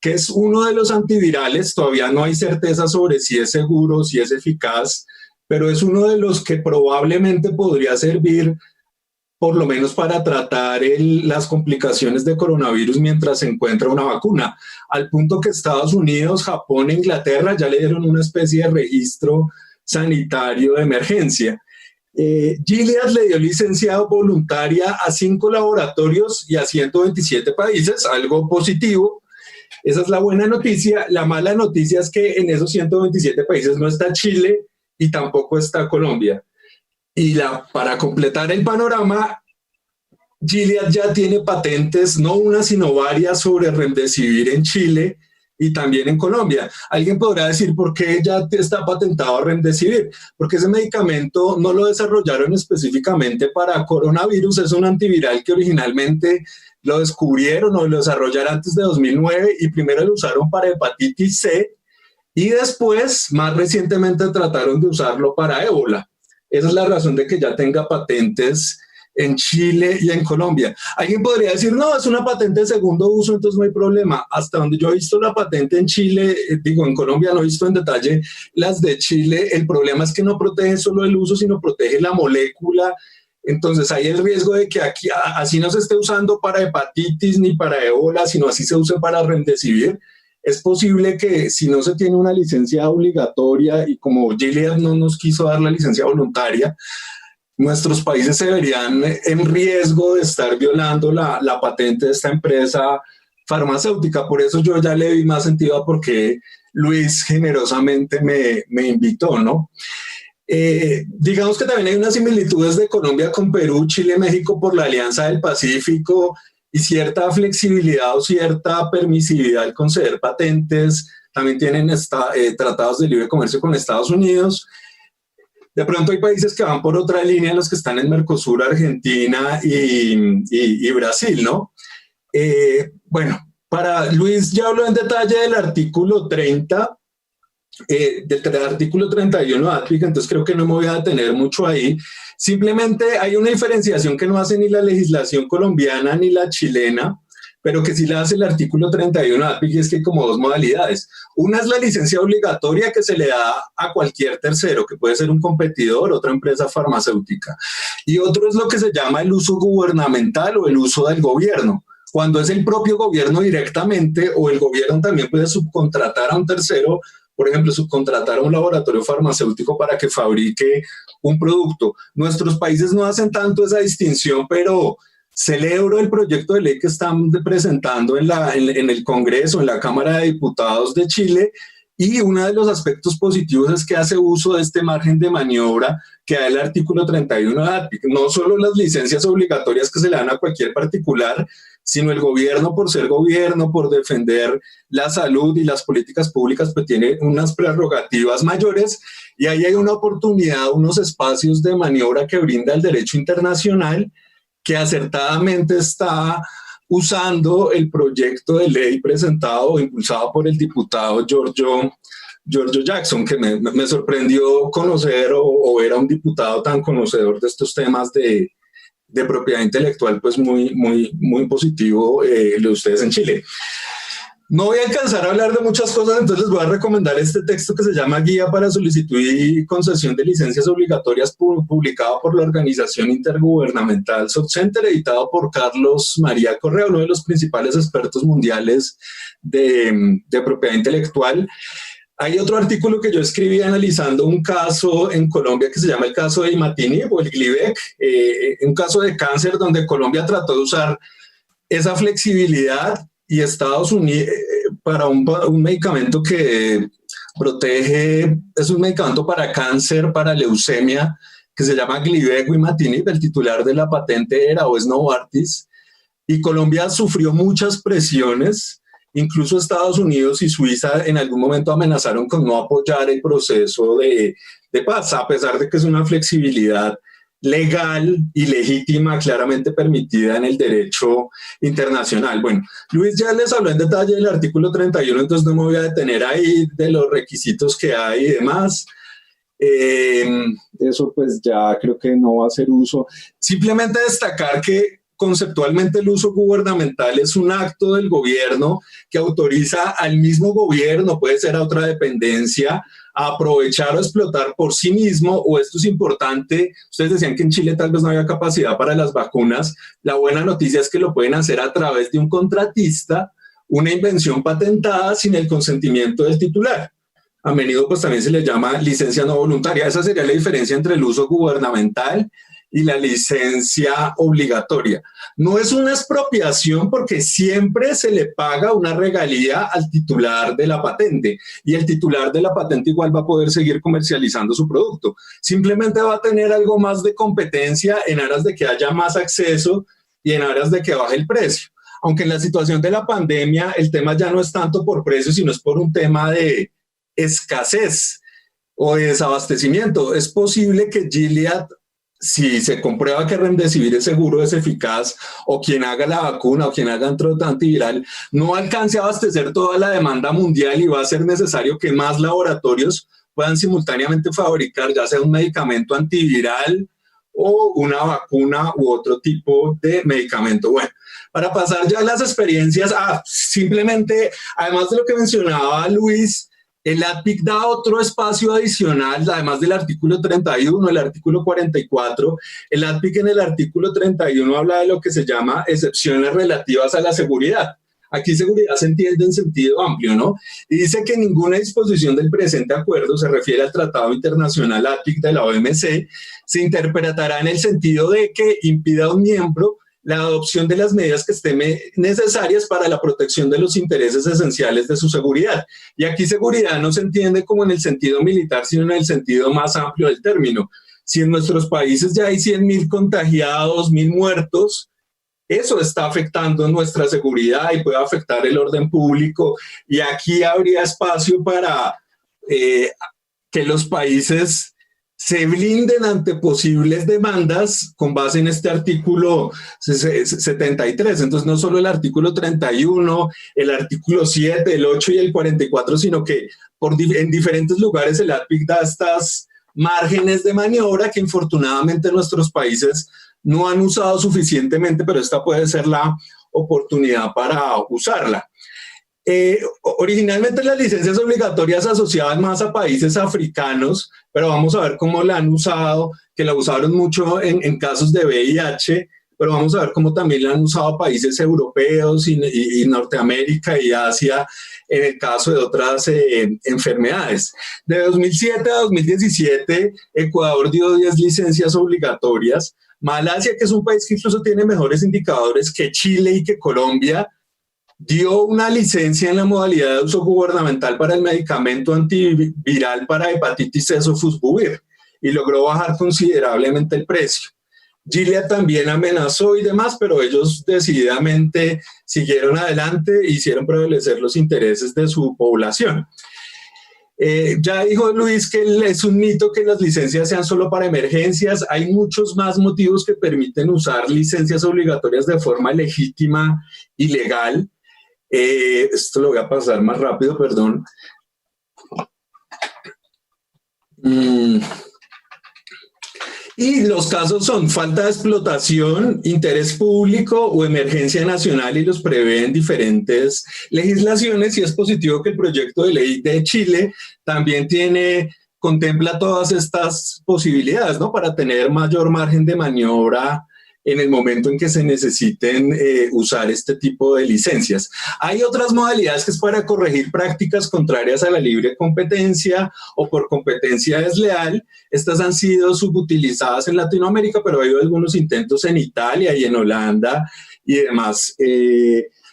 que es uno de los antivirales. Todavía no hay certeza sobre si es seguro, si es eficaz, pero es uno de los que probablemente podría servir por lo menos para tratar las complicaciones de coronavirus mientras se encuentra una vacuna, al punto que Estados Unidos, Japón e Inglaterra ya le dieron una especie de registro sanitario de emergencia. Gilead le dio licencia voluntaria a 5 laboratorios y a 127 países, algo positivo. Esa es la buena noticia. La mala noticia es que en esos 127 países no está Chile y tampoco está Colombia. Y para completar el panorama, Gilead ya tiene patentes, no una sino varias, sobre Remdesivir en Chile y también en Colombia. Alguien podrá decir por qué ya está patentado Remdesivir, porque ese medicamento no lo desarrollaron específicamente para coronavirus, es un antiviral que originalmente lo descubrieron o lo desarrollaron antes de 2009 y primero lo usaron para hepatitis C y después, más recientemente, trataron de usarlo para ébola. Esa es la razón de que ya tenga patentes en Chile y en Colombia. Alguien podría decir, no, es una patente de segundo uso, entonces no hay problema. Hasta donde yo he visto la patente en Chile, en Colombia no he visto en detalle las de Chile, el problema es que no protege solo el uso, sino protege la molécula. Entonces hay el riesgo de que aquí así no se esté usando para hepatitis ni para ébola, sino así se use para Remdesivir. Es posible que si no se tiene una licencia obligatoria y como Gilead no nos quiso dar la licencia voluntaria, nuestros países se verían en riesgo de estar violando la patente de esta empresa farmacéutica. Por eso yo ya le vi más sentido a por qué Luis generosamente me invitó, ¿no? Digamos que también hay unas similitudes de Colombia con Perú, Chile, México por la Alianza del Pacífico y cierta flexibilidad o cierta permisividad al conceder patentes. También tienen tratados de libre comercio con Estados Unidos. De pronto hay países que van por otra línea, los que están en Mercosur, Argentina y Brasil, ¿no? Bueno, para Luis ya habló en detalle del artículo 30, del artículo 31 de ADPIC, entonces creo que no me voy a detener mucho ahí. Simplemente hay una diferenciación que no hace ni la legislación colombiana ni la chilena, pero que sí la hace el artículo 31 de ADPIC, y es que hay como dos modalidades. Una es la licencia obligatoria que se le da a cualquier tercero, que puede ser un competidor, otra empresa farmacéutica. Y otro es lo que se llama el uso gubernamental o el uso del gobierno, cuando es el propio gobierno directamente, o el gobierno también puede subcontratar a un tercero, por ejemplo, subcontratar a un laboratorio farmacéutico para que fabrique un producto. Nuestros países no hacen tanto esa distinción, pero celebro el proyecto de ley que están presentando en el Congreso, en la Cámara de Diputados de Chile, y uno de los aspectos positivos es que hace uso de este margen de maniobra que da el artículo 31 de ADPIC. No solo las licencias obligatorias que se le dan a cualquier particular, sino el gobierno, por ser gobierno, por defender la salud y las políticas públicas, pues tiene unas prerrogativas mayores, y ahí hay una oportunidad, unos espacios de maniobra que brinda el derecho internacional, que acertadamente está usando el proyecto de ley presentado o impulsado por el diputado Giorgio Jackson, que me sorprendió conocer o ver a un diputado tan conocedor de estos temas de propiedad intelectual, pues muy positivo de ustedes en Chile. No voy a alcanzar a hablar de muchas cosas, entonces les voy a recomendar este texto que se llama Guía para solicitud y concesión de licencias obligatorias, publicado por la organización intergubernamental SocCenter, editado por Carlos María Correa, uno de los principales expertos mundiales de propiedad intelectual. Hay otro artículo que yo escribí analizando un caso en Colombia que se llama el caso de Imatinib o el Glivec, un caso de cáncer donde Colombia trató de usar esa flexibilidad y Estados Unidos para un medicamento que protege, es un medicamento para cáncer, para leucemia, que se llama Glivec Imatinib, el titular de la patente era o es Novartis, y Colombia sufrió muchas presiones. Incluso Estados Unidos y Suiza en algún momento amenazaron con no apoyar el proceso de paz, a pesar de que es una flexibilidad legal y legítima, claramente permitida en el derecho internacional. Bueno, Luis ya les habló en detalle del artículo 31, entonces no me voy a detener ahí de los requisitos que hay y demás. Eso pues ya creo que no va a hacer uso. Simplemente destacar que conceptualmente el uso gubernamental es un acto del gobierno que autoriza al mismo gobierno, puede ser a otra dependencia, a aprovechar o explotar por sí mismo, o esto es importante, ustedes decían que en Chile tal vez no había capacidad para las vacunas, la buena noticia es que lo pueden hacer a través de un contratista, una invención patentada sin el consentimiento del titular. A menudo pues también se le llama licencia no voluntaria. Esa sería la diferencia entre el uso gubernamental y la licencia obligatoria. No es una expropiación porque siempre se le paga una regalía al titular de la patente y el titular de la patente igual va a poder seguir comercializando su producto. Simplemente va a tener algo más de competencia en aras de que haya más acceso y en aras de que baje el precio. Aunque en la situación de la pandemia el tema ya no es tanto por precio, sino es por un tema de escasez o de desabastecimiento. Es posible que Gilead, si se comprueba que Remdesivir es seguro, es eficaz, o quien haga la vacuna o quien haga otro antiviral, no alcance a abastecer toda la demanda mundial y va a ser necesario que más laboratorios puedan simultáneamente fabricar ya sea un medicamento antiviral o una vacuna u otro tipo de medicamento. Bueno, para pasar ya a las experiencias, simplemente, además de lo que mencionaba Luis, el ADPIC da otro espacio adicional, además del artículo 31, el artículo 44. El ADPIC en el artículo 31 habla de lo que se llama excepciones relativas a la seguridad. Aquí seguridad se entiende en sentido amplio, ¿no? Y dice que ninguna disposición del presente acuerdo, se refiere al Tratado Internacional ADPIC de la OMC, se interpretará en el sentido de que impida a un miembro la adopción de las medidas que estén necesarias para la protección de los intereses esenciales de su seguridad. Y aquí seguridad no se entiende como en el sentido militar, sino en el sentido más amplio del término. Si en nuestros países ya hay 100.000 contagiados, 1.000 muertos, eso está afectando nuestra seguridad y puede afectar el orden público. Y aquí habría espacio para que los países se blinden ante posibles demandas con base en este artículo 73. Entonces, no solo el artículo 31, el artículo 7, el 8 y el 44, sino que en diferentes lugares el ADPIC da estas márgenes de maniobra que infortunadamente nuestros países no han usado suficientemente, pero esta puede ser la oportunidad para usarla. Originalmente las licencias obligatorias se asociaban más a países africanos, pero vamos a ver cómo la han usado, que la usaron mucho en casos de VIH, pero vamos a ver cómo también la han usado países europeos y Norteamérica y Asia en el caso de otras enfermedades. De 2007 a 2017, Ecuador dio 10 licencias obligatorias. Malasia, que es un país que incluso tiene mejores indicadores que Chile y que Colombia, dio una licencia en la modalidad de uso gubernamental para el medicamento antiviral para hepatitis C, Sofosbuvir, y logró bajar considerablemente el precio. Gilead también amenazó y demás, pero ellos decididamente siguieron adelante e hicieron prevalecer los intereses de su población. Ya dijo Luis que es un mito que las licencias sean solo para emergencias. Hay muchos más motivos que permiten usar licencias obligatorias de forma legítima y legal. Esto lo voy a pasar más rápido, perdón. Y los casos son falta de explotación, interés público o emergencia nacional, y los prevén diferentes legislaciones, y es positivo que el proyecto de ley de Chile también contempla todas estas posibilidades, ¿no? Para tener mayor margen de maniobra en el momento en que se necesiten usar este tipo de licencias. Hay otras modalidades que es para corregir prácticas contrarias a la libre competencia o por competencia desleal. Estas han sido subutilizadas en Latinoamérica, pero ha habido algunos intentos en Italia y en Holanda y demás.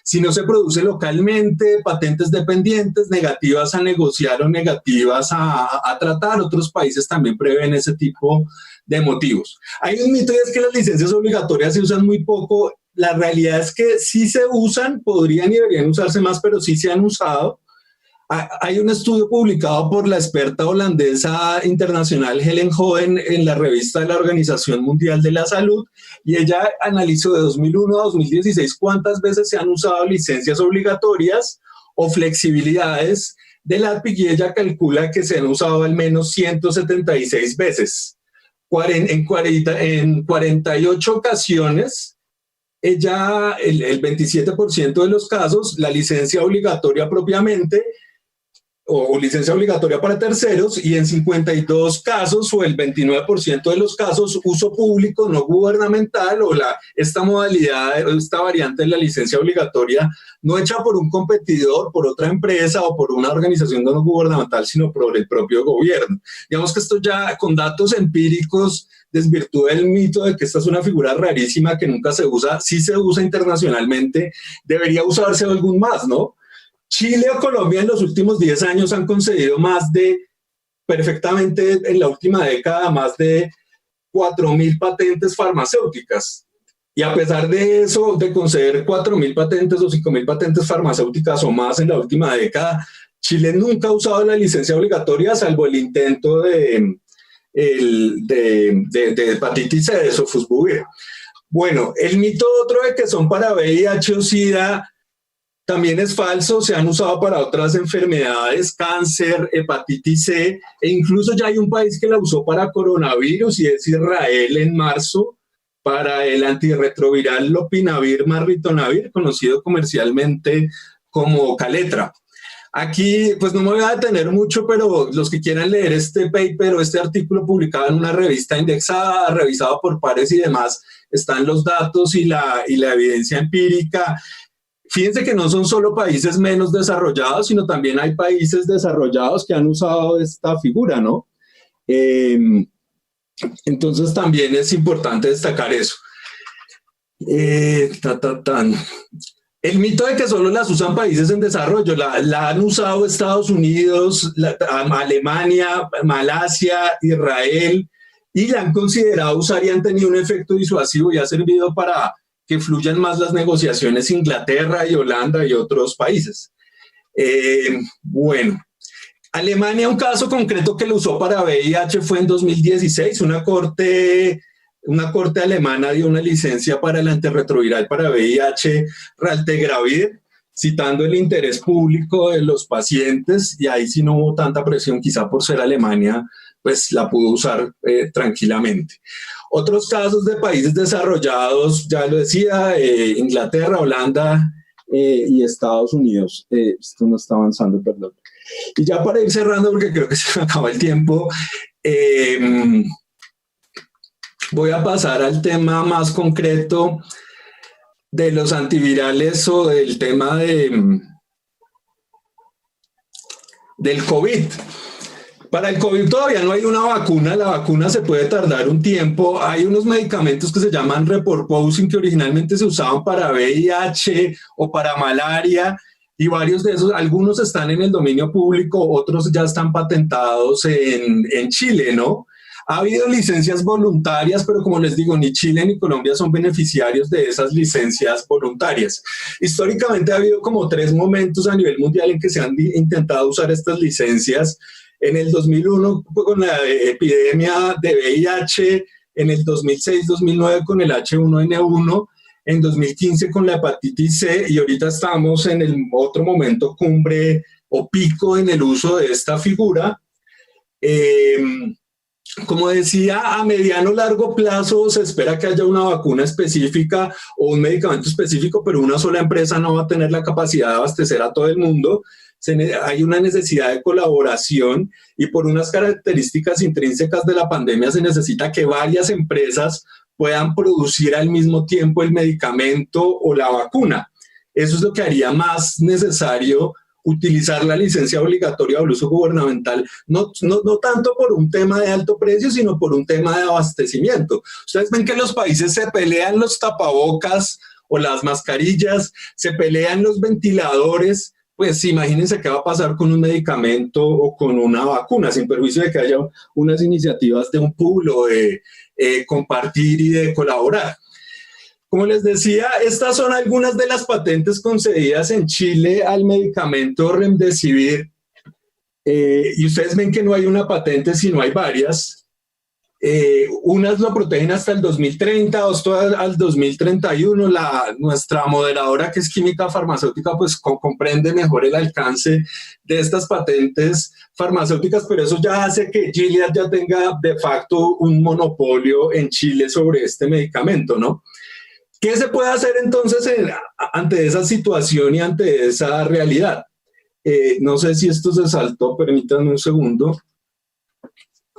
Si no se produce localmente, patentes dependientes, negativas a negociar o negativas a tratar. Otros países también prevén ese tipo de motivos. Hay un mito y es que las licencias obligatorias se usan muy poco. La realidad es que sí se usan, podrían y deberían usarse más, pero sí se han usado. Hay un estudio publicado por la experta holandesa internacional Helen Hohen en la revista de la Organización Mundial de la Salud, y ella analizó de 2001 a 2016 cuántas veces se han usado licencias obligatorias o flexibilidades del APIC, y ella calcula que se han usado al menos 176 veces. En 48 ocasiones, ella, el 27% de los casos, la licencia obligatoria propiamente, o licencia obligatoria para terceros, y en 52 casos o el 29% de los casos uso público no gubernamental, o esta modalidad, esta variante de la licencia obligatoria no hecha por un competidor, por otra empresa o por una organización no gubernamental, sino por el propio gobierno. Digamos que esto ya con datos empíricos desvirtúa el mito de que esta es una figura rarísima que nunca se usa. Sí se usa internacionalmente, debería usarse algún más, ¿no? Chile o Colombia en los últimos 10 años han concedido perfectamente en la última década, más de 4.000 patentes farmacéuticas. Y a pesar de eso, de conceder 4.000 patentes o 5.000 patentes farmacéuticas o más en la última década, Chile nunca ha usado la licencia obligatoria, salvo el intento de hepatitis C, de sofosbuvir. Bueno, el mito otro de que son para VIH o SIDA también es falso. Se han usado para otras enfermedades, cáncer, hepatitis C, e incluso ya hay un país que la usó para coronavirus, y es Israel en marzo, para el antirretroviral lopinavir marritonavir, conocido comercialmente como Caletra. Aquí, pues no me voy a detener mucho, pero los que quieran leer este paper o este artículo publicado en una revista indexada, revisado por pares y demás, están los datos y la evidencia empírica. Fíjense que no son solo países menos desarrollados, sino también hay países desarrollados que han usado esta figura, ¿no? Entonces también es importante destacar eso. El mito de que solo las usan países en desarrollo, la han usado Estados Unidos, Alemania, Malasia, Israel, y la han considerado usar y han tenido un efecto disuasivo y ha servido para que fluyan más las negociaciones Inglaterra y Holanda y otros países. Bueno, Alemania, un caso concreto que lo usó para VIH fue en 2016, una corte alemana dio una licencia para el antirretroviral para VIH Raltegravir, citando el interés público de los pacientes, y ahí sí no hubo tanta presión, quizá por ser Alemania, pues la pudo usar tranquilamente. Otros casos de países desarrollados, ya lo decía, Inglaterra, Holanda y Estados Unidos. Esto no está avanzando, perdón. Y ya para ir cerrando, porque creo que se me acaba el tiempo, voy a pasar al tema más concreto de los antivirales o del tema del COVID. Para el COVID todavía no hay una vacuna, la vacuna se puede tardar un tiempo. Hay unos medicamentos que se llaman reporposing que originalmente se usaban para VIH o para malaria, y varios de esos, algunos están en el dominio público, otros ya están patentados en Chile, ¿no? Ha habido licencias voluntarias, pero como les digo, ni Chile ni Colombia son beneficiarios de esas licencias voluntarias. Históricamente ha habido como 3 momentos a nivel mundial en que se han intentado usar estas licencias. En el 2001 con la epidemia de VIH, en el 2006-2009 con el H1N1, en 2015 con la hepatitis C, y ahorita estamos en el otro momento cumbre o pico en el uso de esta figura. Como decía, a mediano largo plazo se espera que haya una vacuna específica o un medicamento específico, pero una sola empresa no va a tener la capacidad de abastecer a todo el mundo. Hay una necesidad de colaboración, y por unas características intrínsecas de la pandemia se necesita que varias empresas puedan producir al mismo tiempo el medicamento o la vacuna. Eso es lo que haría más necesario utilizar la licencia obligatoria al uso gubernamental, no tanto por un tema de alto precio, sino por un tema de abastecimiento. Ustedes ven que los países se pelean los tapabocas o las mascarillas, se pelean los ventiladores, pues imagínense qué va a pasar con un medicamento o con una vacuna, sin perjuicio de que haya unas iniciativas de un pool o de compartir y de colaborar. Como les decía, estas son algunas de las patentes concedidas en Chile al medicamento Remdesivir. Y ustedes ven que no hay una patente, sino hay varias. Unas lo protegen hasta el 2030, otras al 2031. Nuestra moderadora, que es química farmacéutica, pues comprende mejor el alcance de estas patentes farmacéuticas, pero eso ya hace que Gilead ya tenga de facto un monopolio en Chile sobre este medicamento, ¿no? ¿Qué se puede hacer entonces ante esa situación y ante esa realidad? No sé si esto se saltó, permítanme un segundo.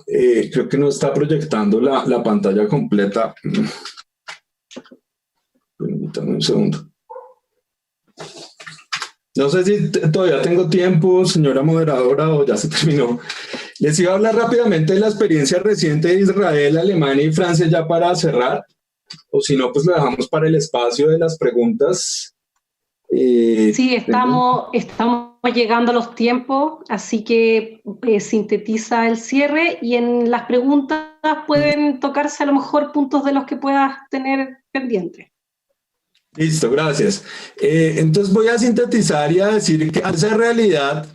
Creo que no está proyectando la pantalla completa. Permítanme un segundo. No sé si todavía tengo tiempo, señora moderadora, o ya se terminó. Les iba a hablar rápidamente de la experiencia reciente de Israel, Alemania y Francia ya para cerrar, o si no, pues lo dejamos para el espacio de las preguntas. Sí, estamos llegando a los tiempos, así que sintetiza el cierre y en las preguntas pueden tocarse a lo mejor puntos de los que puedas tener pendientes. Listo, gracias. Entonces voy a sintetizar y a decir que esa realidad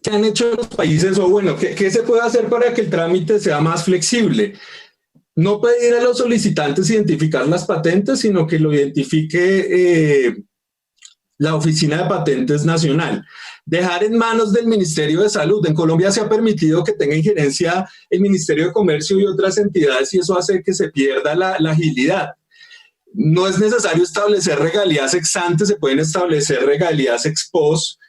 que han hecho los países, o bueno, ¿qué se puede hacer para que el trámite sea más flexible? No pedir a los solicitantes identificar las patentes, sino que lo identifique la Oficina de Patentes Nacional. Dejar en manos del Ministerio de Salud. En Colombia se ha permitido que tenga injerencia el Ministerio de Comercio y otras entidades y eso hace que se pierda la agilidad. No es necesario establecer regalías ex ante, se pueden establecer regalías ex post,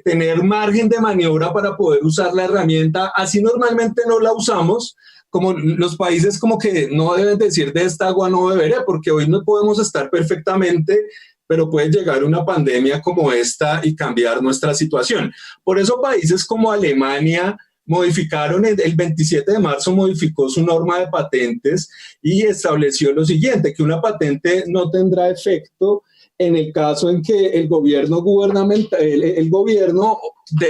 tener margen de maniobra para poder usar la herramienta. Así normalmente no la usamos, como los países como que no deben decir de esta agua no beberé, porque hoy no podemos estar perfectamente, pero puede llegar una pandemia como esta y cambiar nuestra situación. Por eso países como Alemania modificaron, el 27 de marzo modificó su norma de patentes y estableció lo siguiente, que una patente no tendrá efecto en el caso en que el gobierno gubernamental, el gobierno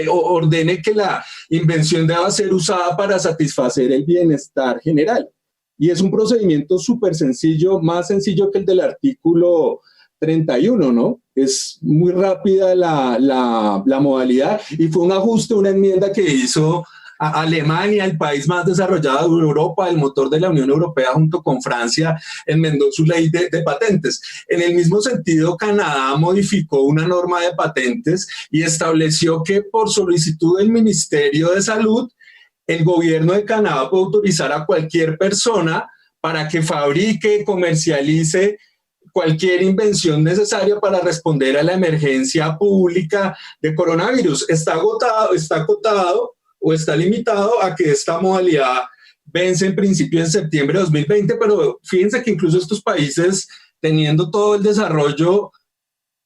ordene que la invención deba ser usada para satisfacer el bienestar general. Y es un procedimiento súper sencillo, más sencillo que el del artículo 31, ¿no? Es muy rápida la modalidad y fue un ajuste, una enmienda que hizo Alemania, el país más desarrollado de Europa, el motor de la Unión Europea junto con Francia, enmendó su ley de patentes. En el mismo sentido, Canadá modificó una norma de patentes y estableció que por solicitud del Ministerio de Salud, el gobierno de Canadá puede autorizar a cualquier persona para que fabrique, comercialice cualquier invención necesaria para responder a la emergencia pública de coronavirus. Está acotado o está limitado a que esta modalidad vence en principio en septiembre de 2020, pero fíjense que incluso estos países, teniendo todo el desarrollo,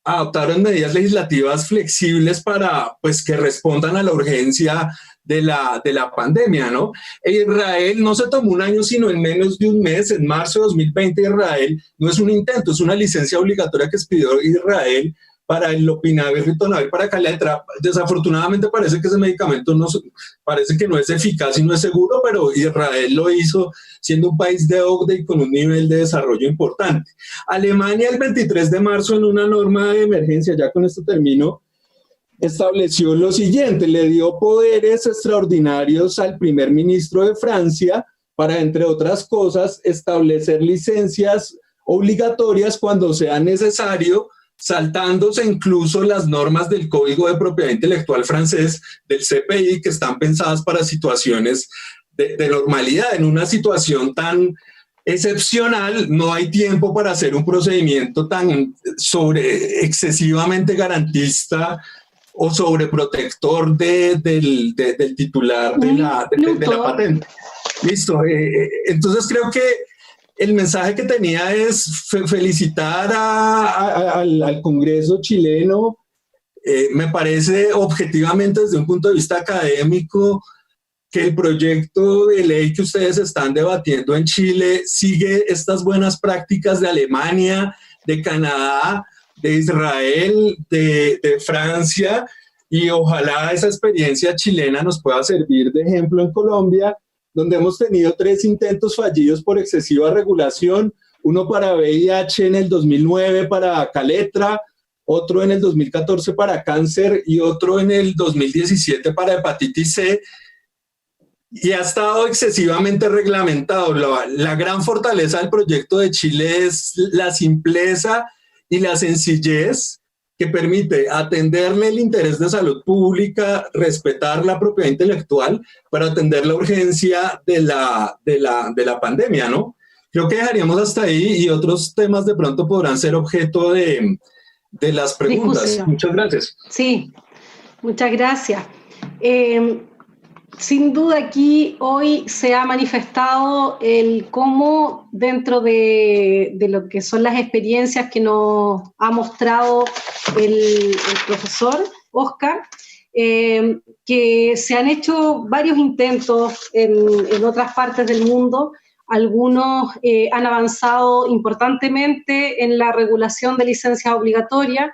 adoptaron medidas legislativas flexibles para pues, que respondan a la urgencia de la pandemia, ¿no? Israel no se tomó un año, sino en menos de un mes. En marzo de 2020 Israel no es un intento, es una licencia obligatoria que expidió Israel para el lopinavir, ritonavir, para Caletra. Desafortunadamente parece que ese medicamento parece que no es eficaz y no es seguro, pero Israel lo hizo siendo un país de OCDE y con un nivel de desarrollo importante. Alemania el 23 de marzo en una norma de emergencia, ya con esto termino, estableció lo siguiente, le dio poderes extraordinarios al primer ministro de Francia para, entre otras cosas, establecer licencias obligatorias cuando sea necesario, saltándose incluso las normas del Código de Propiedad Intelectual francés, del CPI, que están pensadas para situaciones de normalidad. En una situación tan excepcional no hay tiempo para hacer un procedimiento tan excesivamente garantista o sobreprotector del titular de la patente. Listo. Entonces creo que el mensaje que tenía es felicitar al Congreso chileno. Me parece objetivamente desde un punto de vista académico que el proyecto de ley que ustedes están debatiendo en Chile sigue estas buenas prácticas de Alemania, de Canadá, de Israel, de Francia, y ojalá esa experiencia chilena nos pueda servir de ejemplo en Colombia, donde hemos tenido 3 intentos fallidos por excesiva regulación, uno para VIH en el 2009 para Caletra, otro en el 2014 para cáncer y otro en el 2017 para hepatitis C, y ha estado excesivamente reglamentado. La gran fortaleza del proyecto de Chile es la simpleza y la sencillez que permite atenderle el interés de salud pública, respetar la propiedad intelectual para atender la urgencia de la pandemia, ¿no? Creo que dejaríamos hasta ahí y otros temas de pronto podrán ser objeto de las preguntas. Discusión. Muchas gracias. Sí, muchas gracias. Sin duda aquí hoy se ha manifestado el cómo dentro de lo que son las experiencias que nos ha mostrado el profesor Oscar, que se han hecho varios intentos en otras partes del mundo. Algunos han avanzado importantemente en la regulación de licencias obligatorias,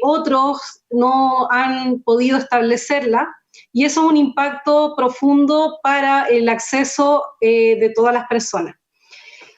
otros no han podido establecerla, y eso es un impacto profundo para el acceso de todas las personas.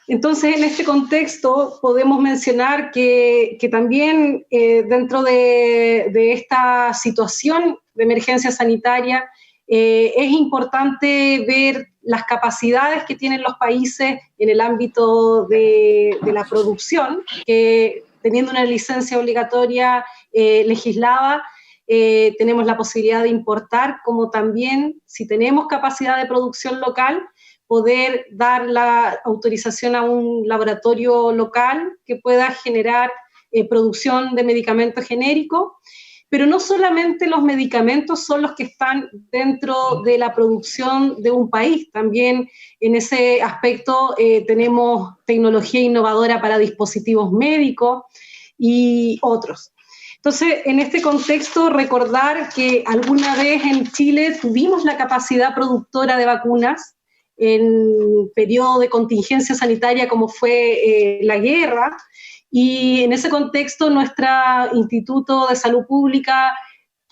Entonces, en este contexto podemos mencionar que también dentro de esta situación de emergencia sanitaria es importante ver las capacidades que tienen los países en el ámbito de la producción, que teniendo una licencia obligatoria legislada, tenemos la posibilidad de importar, como también, si tenemos capacidad de producción local, poder dar la autorización a un laboratorio local que pueda generar producción de medicamentos genéricos. Pero no solamente los medicamentos son los que están dentro de la producción de un país, también en ese aspecto tenemos tecnología innovadora para dispositivos médicos y otros. Entonces, en este contexto, recordar que alguna vez en Chile tuvimos la capacidad productora de vacunas en periodo de contingencia sanitaria como fue la guerra, y en ese contexto nuestro Instituto de Salud Pública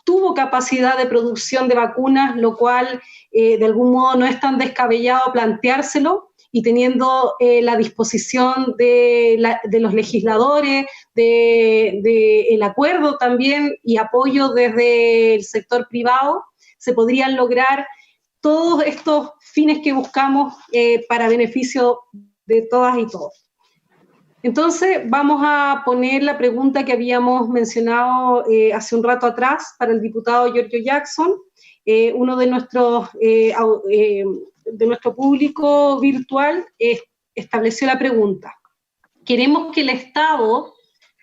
tuvo capacidad de producción de vacunas, lo cual de algún modo no es tan descabellado planteárselo, y teniendo la disposición de los legisladores, el acuerdo también y apoyo desde el sector privado, se podrían lograr todos estos fines que buscamos para beneficio de todas y todos. Entonces, vamos a poner la pregunta que habíamos mencionado hace un rato atrás para el diputado Giorgio Jackson, uno de nuestro público virtual estableció la pregunta: ¿queremos que el Estado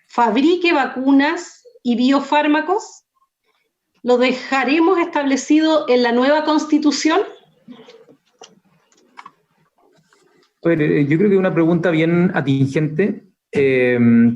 fabrique vacunas y biofármacos? ¿Lo dejaremos establecido en la nueva Constitución? A ver, yo creo que es una pregunta bien atingente,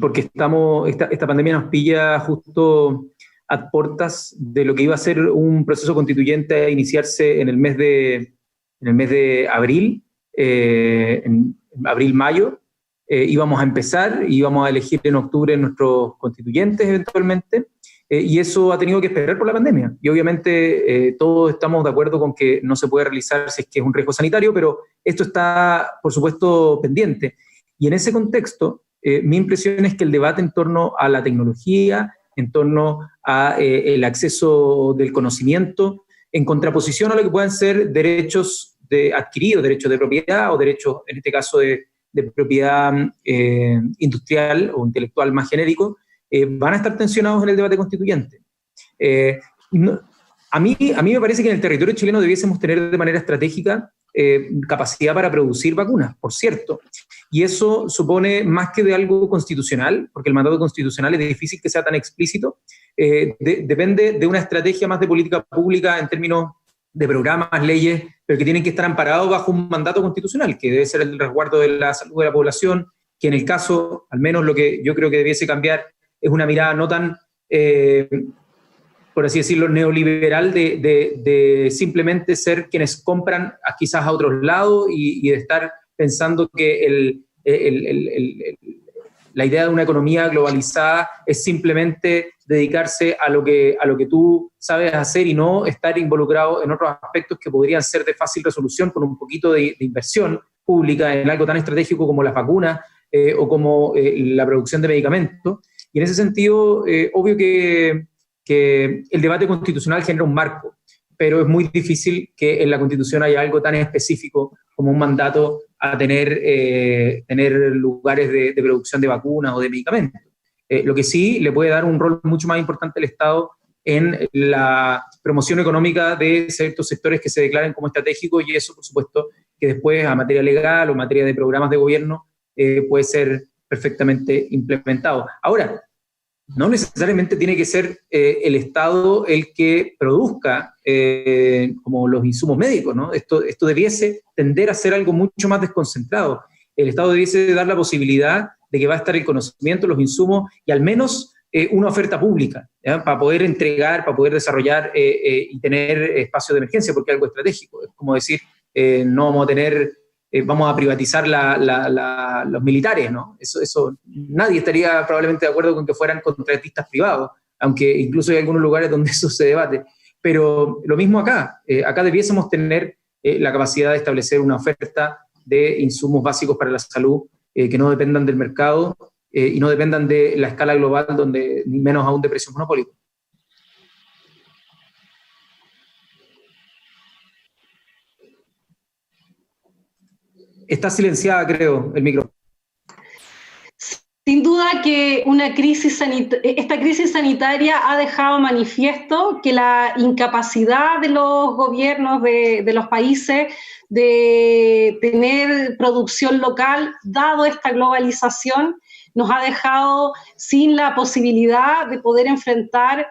porque esta pandemia nos pilla justo a puertas de lo que iba a ser un proceso constituyente a iniciarse en el mes de abril, en abril-mayo. Íbamos a empezar, íbamos a elegir en octubre nuestros constituyentes eventualmente, y eso ha tenido que esperar por la pandemia. Y obviamente todos estamos de acuerdo con que no se puede realizar si es que es un riesgo sanitario, pero esto está, por supuesto, pendiente. Y en ese contexto, mi impresión es que el debate en torno a la tecnología, en torno a el acceso del conocimiento, en contraposición a lo que puedan ser derechos adquiridos, derechos de propiedad o derechos, en este caso, de propiedad industrial o intelectual más genérico, van a estar tensionados en el debate constituyente. A mí me parece que en el territorio chileno debiésemos tener de manera estratégica capacidad para producir vacunas, por cierto. Y eso supone más que de algo constitucional, porque el mandato constitucional es difícil que sea tan explícito, depende de una estrategia más de política pública en términos de programas, leyes, pero que tienen que estar amparados bajo un mandato constitucional, que debe ser el resguardo de la salud de la población, que en el caso, al menos lo que yo creo que debiese cambiar, es una mirada no tan, por así decirlo, neoliberal de simplemente ser quienes compran quizás a otros lados y de estar pensando que la idea de una economía globalizada es simplemente dedicarse a lo que tú sabes hacer y no estar involucrado en otros aspectos que podrían ser de fácil resolución con un poquito de inversión pública en algo tan estratégico como las vacunas o como la producción de medicamentos. Y en ese sentido, obvio que el debate constitucional genera un marco, pero es muy difícil que en la Constitución haya algo tan específico como un mandato a tener lugares de producción de vacunas o de medicamentos. Lo que sí le puede dar un rol mucho más importante al Estado en la promoción económica de ciertos sectores que se declaren como estratégicos, y eso, por supuesto, que después a materia legal o en materia de programas de gobierno puede ser perfectamente implementado. Ahora, no necesariamente tiene que ser el Estado el que produzca como los insumos médicos, ¿no? Esto debiese tender a ser algo mucho más desconcentrado. El Estado debiese dar la posibilidad de que va a estar el conocimiento, los insumos y al menos una oferta pública, ¿ya? Para poder entregar, para poder desarrollar y tener espacios de emergencia, porque es algo estratégico. Es como decir, no vamos a tener... vamos a privatizar los militares, ¿no? Eso nadie estaría probablemente de acuerdo con que fueran contratistas privados, aunque incluso hay algunos lugares donde eso se debate. Pero lo mismo acá. Acá debiésemos tener la capacidad de establecer una oferta de insumos básicos para la salud que no dependan del mercado y no dependan de la escala global, ni menos aún de precios monopólicos. Está silenciada, creo, el micro. Sin duda que esta crisis sanitaria ha dejado manifiesto que la incapacidad de los gobiernos de los países de tener producción local, dado esta globalización, nos ha dejado sin la posibilidad de poder enfrentar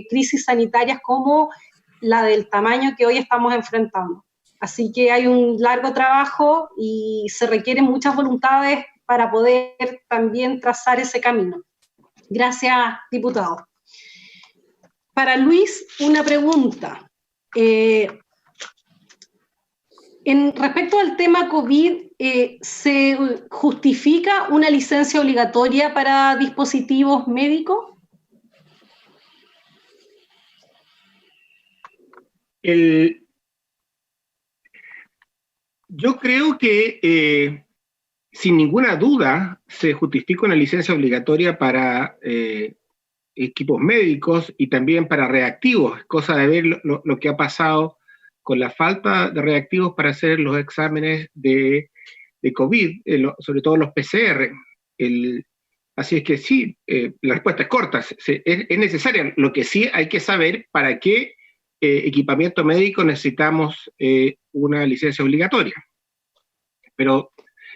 crisis sanitarias como la del tamaño que hoy estamos enfrentando. Así que hay un largo trabajo y se requieren muchas voluntades para poder también trazar ese camino. Gracias, diputado. Para Luis, una pregunta. Respecto al tema COVID, ¿se justifica una licencia obligatoria para dispositivos médicos? Yo creo que sin ninguna duda se justifica una licencia obligatoria para equipos médicos y también para reactivos, cosa de ver lo que ha pasado con la falta de reactivos para hacer los exámenes de COVID, sobre todo los PCR. Así es que sí, la respuesta es corta, es necesaria. Lo que sí hay que saber para qué equipamiento médico necesitamos una licencia obligatoria. Pero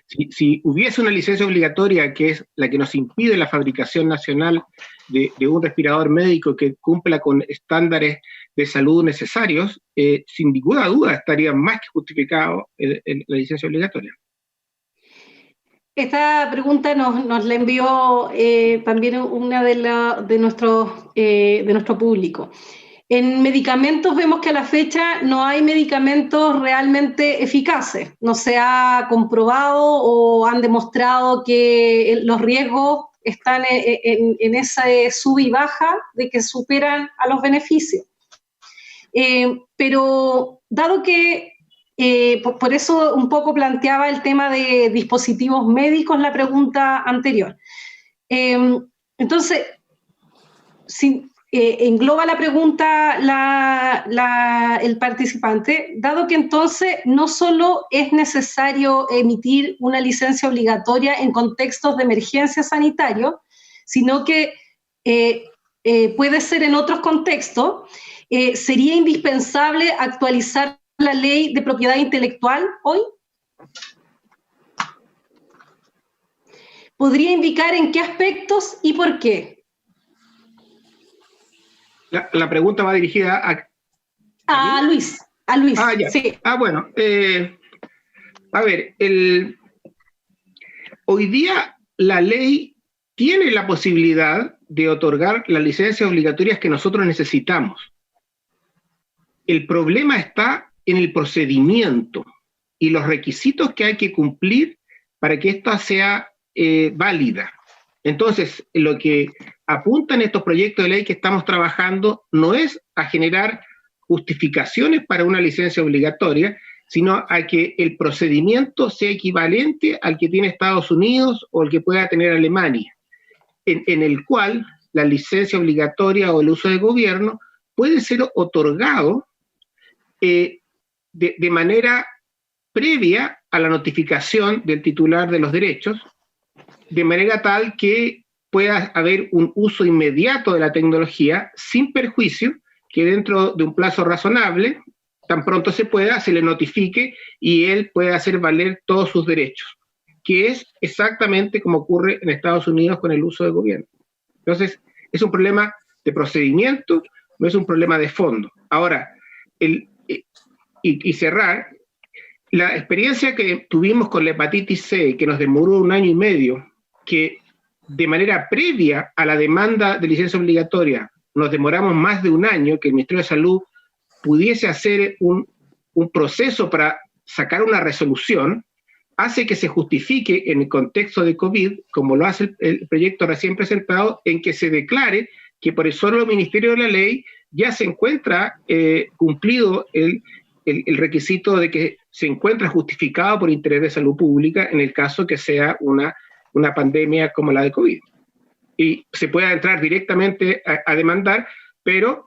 si hubiese una licencia obligatoria, que es la que nos impide la fabricación nacional de un respirador médico que cumpla con estándares de salud necesarios, sin ninguna duda estaría más que justificado la licencia obligatoria. Esta pregunta nos la envió también una de nuestro público. En medicamentos vemos que a la fecha no hay medicamentos realmente eficaces. No se ha comprobado o han demostrado que los riesgos están en esa sub y baja de que superan a los beneficios. Pero dado que, por eso un poco planteaba el tema de dispositivos médicos la pregunta anterior. Entonces, engloba la pregunta el participante, dado que entonces no solo es necesario emitir una licencia obligatoria en contextos de emergencia sanitario, sino que puede ser en otros contextos, ¿sería indispensable actualizar la ley de propiedad intelectual hoy? ¿Podría indicar en qué aspectos y por qué? La pregunta va dirigida a Luis. A Luis, ya. Sí. Bueno. A ver, hoy día la ley tiene la posibilidad de otorgar las licencias obligatorias que nosotros necesitamos. El problema está en el procedimiento y los requisitos que hay que cumplir para que esta sea válida. Entonces, lo que apuntan estos proyectos de ley que estamos trabajando no es a generar justificaciones para una licencia obligatoria, sino a que el procedimiento sea equivalente al que tiene Estados Unidos o el que pueda tener Alemania, en el cual la licencia obligatoria o el uso de gobierno puede ser otorgado de manera previa a la notificación del titular de los derechos, de manera tal que pueda haber un uso inmediato de la tecnología sin perjuicio, que dentro de un plazo razonable, tan pronto se pueda, se le notifique y él pueda hacer valer todos sus derechos, que es exactamente como ocurre en Estados Unidos con el uso de gobierno. Entonces, es un problema de procedimiento, no es un problema de fondo. Ahora, y cerrar, la experiencia que tuvimos con la hepatitis C, que nos demoró 1 año y medio, que de manera previa a la demanda de licencia obligatoria nos demoramos más de 1 año, que el Ministerio de Salud pudiese hacer un proceso para sacar una resolución, hace que se justifique en el contexto de COVID, como lo hace el proyecto recién presentado, en que se declare que por el solo Ministerio de la Ley ya se encuentra cumplido el requisito de que se encuentra justificado por interés de salud pública en el caso que sea una pandemia como la de COVID. Y se pueda entrar directamente a demandar, pero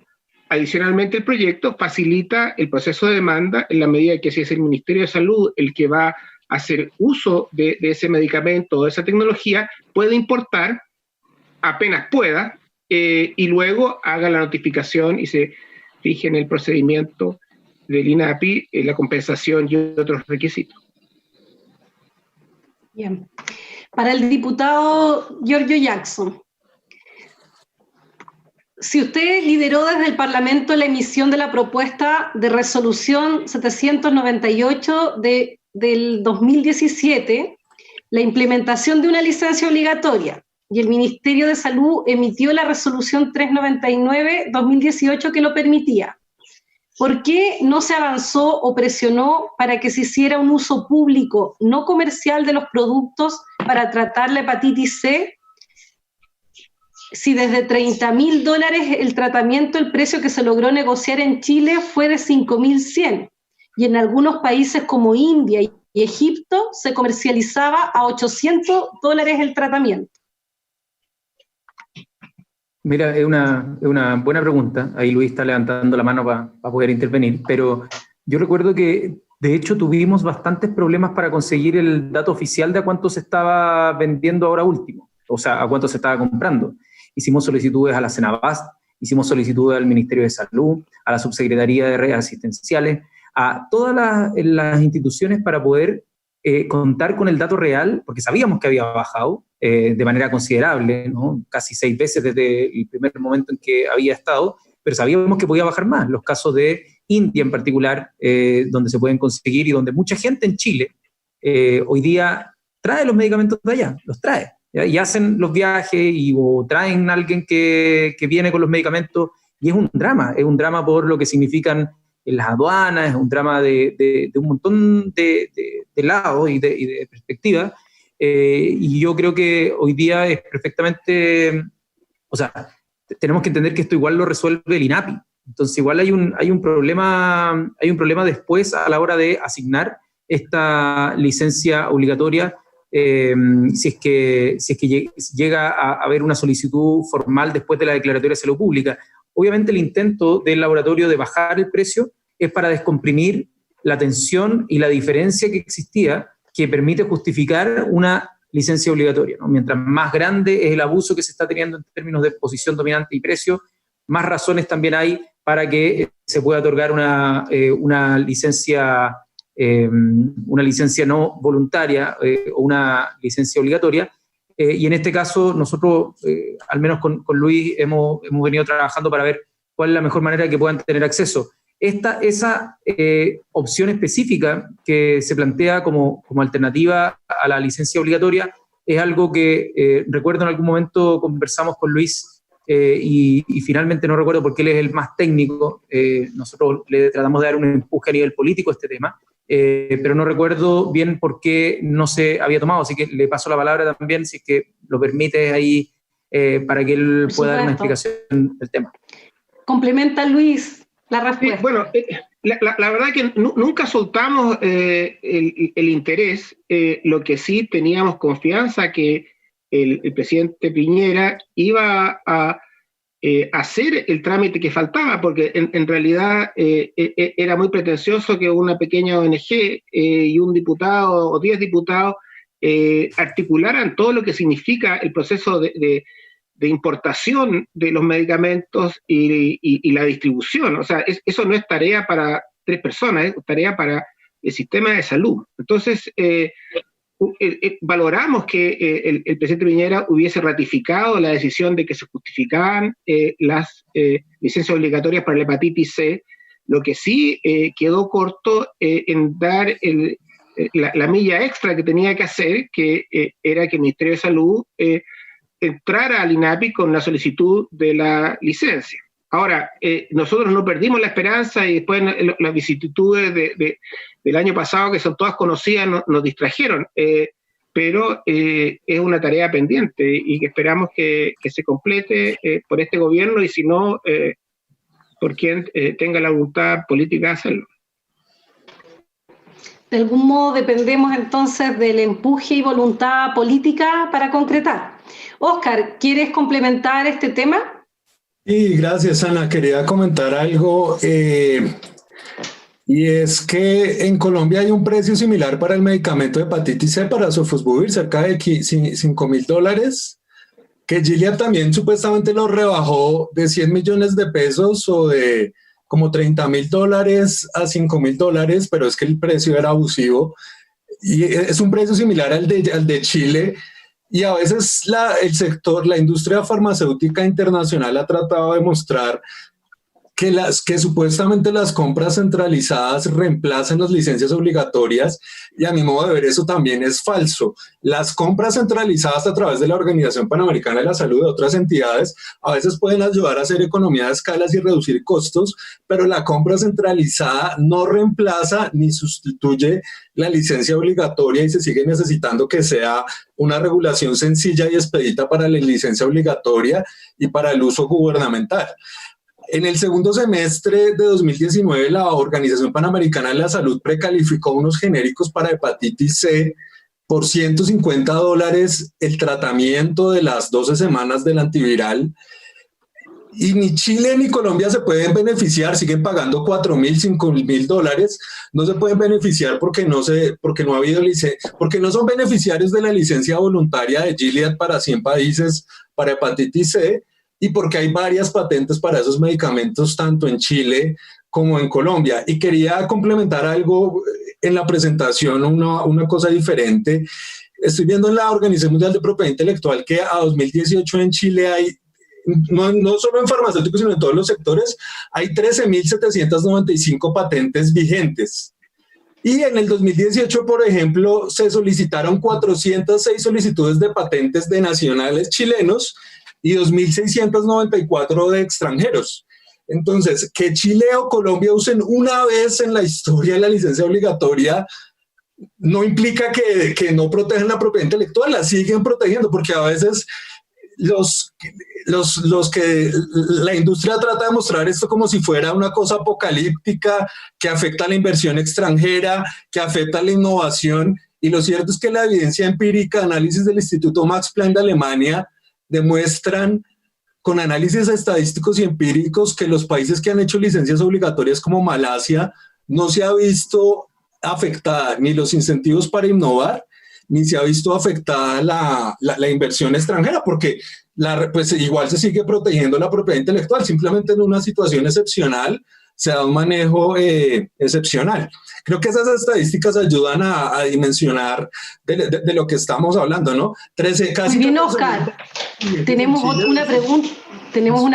adicionalmente el proyecto facilita el proceso de demanda en la medida que si es el Ministerio de Salud el que va a hacer uso de ese medicamento o de esa tecnología, puede importar apenas pueda y luego haga la notificación y se fije en el procedimiento del INAPI, la compensación y otros requisitos. Bien. Para el diputado Giorgio Jackson, si usted lideró desde el Parlamento la emisión de la propuesta de resolución 798 del 2017, la implementación de una licencia obligatoria, y el Ministerio de Salud emitió la resolución 399-2018 que lo permitía, ¿por qué no se avanzó o presionó para que se hiciera un uso público no comercial de los productos para tratar la hepatitis C? Si desde $30.000 el tratamiento, el precio que se logró negociar en Chile fue de 5.100, y en algunos países como India y Egipto se comercializaba a $800 el tratamiento. Mira, es una buena pregunta. Ahí Luis está levantando la mano para poder intervenir, pero yo recuerdo que de hecho tuvimos bastantes problemas para conseguir el dato oficial de a cuánto se estaba vendiendo ahora último, o sea, a cuánto se estaba comprando. Hicimos solicitudes a la Senabast, hicimos solicitudes al Ministerio de Salud, a la Subsecretaría de Redes Asistenciales, a todas las instituciones para poder contar con el dato real, porque sabíamos que había bajado de manera considerable, ¿no? Casi 6 veces desde el primer momento en que había estado, pero sabíamos que podía bajar más. Los casos de India en particular, donde se pueden conseguir y donde mucha gente en Chile hoy día trae los medicamentos de allá, los trae. Y hacen los viajes o traen a alguien que viene con los medicamentos, y es un drama por lo que significan en las aduanas, es un drama de un montón de lados y de perspectivas, y yo creo que hoy día es perfectamente, o sea, tenemos que entender que esto igual lo resuelve el INAPI, entonces igual hay un problema después a la hora de asignar esta licencia obligatoria. Si es que llega a haber una solicitud formal después de la declaratoria de salud pública. Obviamente el intento del laboratorio de bajar el precio es para descomprimir la tensión y la diferencia que existía, que permite justificar una licencia obligatoria, ¿no? Mientras más grande es el abuso que se está teniendo en términos de posición dominante y precio, más razones también hay para que se pueda otorgar una licencia no voluntaria o una licencia obligatoria, y en este caso nosotros, al menos con Luis, hemos venido trabajando para ver cuál es la mejor manera de que puedan tener acceso. Esa opción específica que se plantea como alternativa a la licencia obligatoria es algo que recuerdo en algún momento conversamos con Luis y finalmente no recuerdo porque él es el más técnico, nosotros le tratamos de dar un empuje a nivel político a este tema, pero no recuerdo bien por qué no se había tomado, así que le paso la palabra también, si es que lo permite ahí, para que él pueda dar una explicación del tema. Complementa, Luis, la respuesta. Bueno, la verdad que nunca soltamos el interés, lo que sí teníamos confianza que el presidente Piñera iba a hacer el trámite que faltaba, porque en realidad era muy pretencioso que una pequeña ONG y un diputado o 10 diputados articularan todo lo que significa el proceso de importación de los medicamentos y la distribución. O sea, eso no es tarea para 3 personas, es tarea para el sistema de salud. Entonces, valoramos que el presidente Piñera hubiese ratificado la decisión de que se justificaban las licencias obligatorias para la hepatitis C. Lo que sí quedó corto en dar la milla extra que tenía que hacer, que era que el Ministerio de Salud entrara al INAPI con la solicitud de la licencia. Ahora, nosotros no perdimos la esperanza y después las vicisitudes del año pasado, que son todas conocidas, nos distrajeron, pero es una tarea pendiente y que esperamos que se complete por este gobierno y si no, por quien tenga la voluntad política de hacerlo. De algún modo dependemos entonces del empuje y voluntad política para concretar. Óscar, ¿quieres complementar este tema? Sí, gracias, Ana. Quería comentar algo, y es que en Colombia hay un precio similar para el medicamento de hepatitis C, para Sofosbuvir, cerca de $5.000, que Gilead también supuestamente lo rebajó de 100 millones de pesos o de como $30.000 a $5.000, pero es que el precio era abusivo. Y es un precio similar al de Chile. Y a veces el sector, la industria farmacéutica internacional ha tratado de mostrar que supuestamente las compras centralizadas reemplazan las licencias obligatorias, y a mi modo de ver eso también es falso. Las compras centralizadas a través de la Organización Panamericana de la Salud y de otras entidades a veces pueden ayudar a hacer economía de escalas y reducir costos, pero la compra centralizada no reemplaza ni sustituye la licencia obligatoria, y se sigue necesitando que sea una regulación sencilla y expedita para la licencia obligatoria y para el uso gubernamental. En el segundo semestre de 2019, la Organización Panamericana de la Salud precalificó unos genéricos para hepatitis C por $150 el tratamiento de las 12 semanas del antiviral. Y ni Chile ni Colombia se pueden beneficiar, siguen pagando $4.000, $5.000, no se pueden beneficiar porque no ha habido porque no son beneficiarios de la licencia voluntaria de Gilead para 100 países para hepatitis C, y porque hay varias patentes para esos medicamentos tanto en Chile como en Colombia. Y quería complementar algo en la presentación, una cosa diferente. Estoy viendo en la Organización Mundial de Propiedad Intelectual que a 2018 en Chile hay, no solo en farmacéuticos, sino en todos los sectores, hay 13.795 patentes vigentes. Y en el 2018, por ejemplo, se solicitaron 406 solicitudes de patentes de nacionales chilenos y 2.694 de extranjeros. Entonces, que Chile o Colombia usen una vez en la historia la licencia obligatoria no implica que no protejan la propiedad intelectual, la siguen protegiendo, porque a veces la industria trata de mostrar esto como si fuera una cosa apocalíptica, que afecta a la inversión extranjera, que afecta a la innovación, y lo cierto es que la evidencia empírica, análisis del Instituto Max Planck de Alemania, demuestran con análisis estadísticos y empíricos que los países que han hecho licencias obligatorias como Malasia no se ha visto afectada ni los incentivos para innovar, ni se ha visto afectada la inversión extranjera, porque pues igual se sigue protegiendo la propiedad intelectual, simplemente en una situación excepcional se da un manejo excepcional. Creo que esas estadísticas ayudan a dimensionar de lo que estamos hablando, ¿no? 13 casi. Muy bien, Óscar. Tenemos una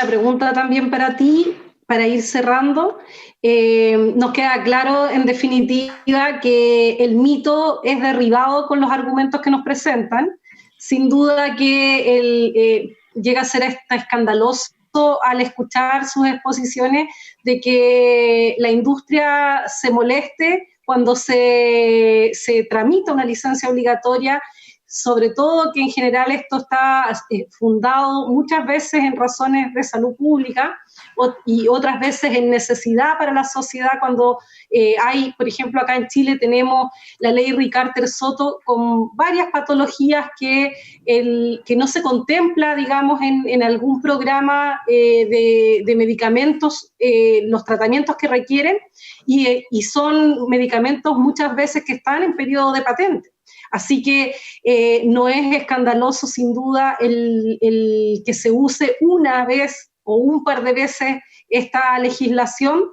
pregunta también para ti, para ir cerrando. Nos queda claro, en definitiva, que el mito es derribado con los argumentos que nos presentan. Sin duda que llega a ser hasta escandaloso al escuchar sus exposiciones de que la industria se moleste cuando se tramita una licencia obligatoria, sobre todo que en general esto está fundado muchas veces en razones de salud pública y otras veces en necesidad para la sociedad, cuando hay, por ejemplo, acá en Chile tenemos la ley Ricarter-Soto con varias patologías que no se contempla, digamos, en algún programa de medicamentos, los tratamientos que requieren, y son medicamentos muchas veces que están en periodo de patente. Así que no es escandaloso, sin duda, el que se use una vez o un par de veces esta legislación,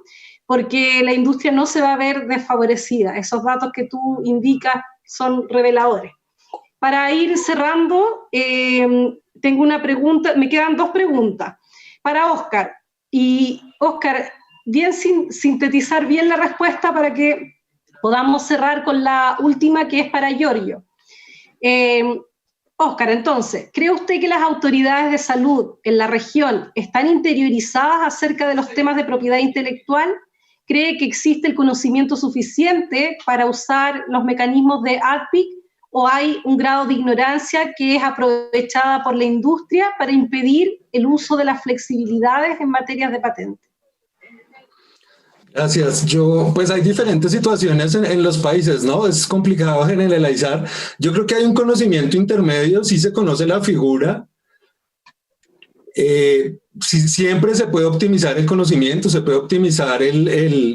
porque la industria no se va a ver desfavorecida. Esos datos que tú indicas son reveladores. Para ir cerrando, tengo una pregunta, me quedan dos preguntas para Óscar. Y Óscar, bien sintetizar bien la respuesta para que podamos cerrar con la última, que es para Giorgio. Óscar, entonces, ¿cree usted que las autoridades de salud en la región están interiorizadas acerca de los temas de propiedad intelectual? ¿Cree que existe el conocimiento suficiente para usar los mecanismos de ADPIC, o hay un grado de ignorancia que es aprovechada por la industria para impedir el uso de las flexibilidades en materias de patente? Gracias. Pues hay diferentes situaciones en los países, ¿no? Es complicado generalizar. Yo creo que hay un conocimiento intermedio, sí se conoce la figura. Siempre se puede optimizar el conocimiento, se puede optimizar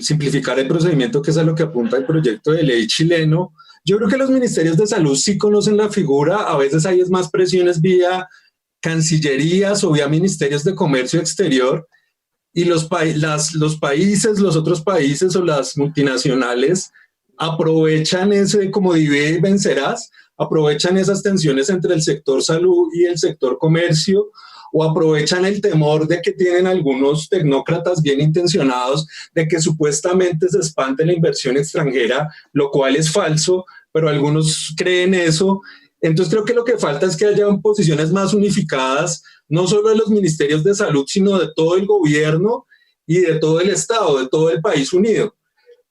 simplificar el procedimiento, que es a lo que apunta el proyecto de ley chileno. Yo creo que los ministerios de salud sí conocen la figura, a veces hay más presiones vía cancillerías o vía ministerios de comercio exterior, y los países, los otros países o las multinacionales aprovechan ese, como divide y vencerás, aprovechan esas tensiones entre el sector salud y el sector comercio, o aprovechan el temor de que tienen algunos tecnócratas bien intencionados de que supuestamente se espante la inversión extranjera, lo cual es falso, pero algunos creen eso. Entonces creo que lo que falta es que haya posiciones más unificadas, no solo de los ministerios de salud, sino de todo el gobierno y de todo el Estado, de todo el país unido.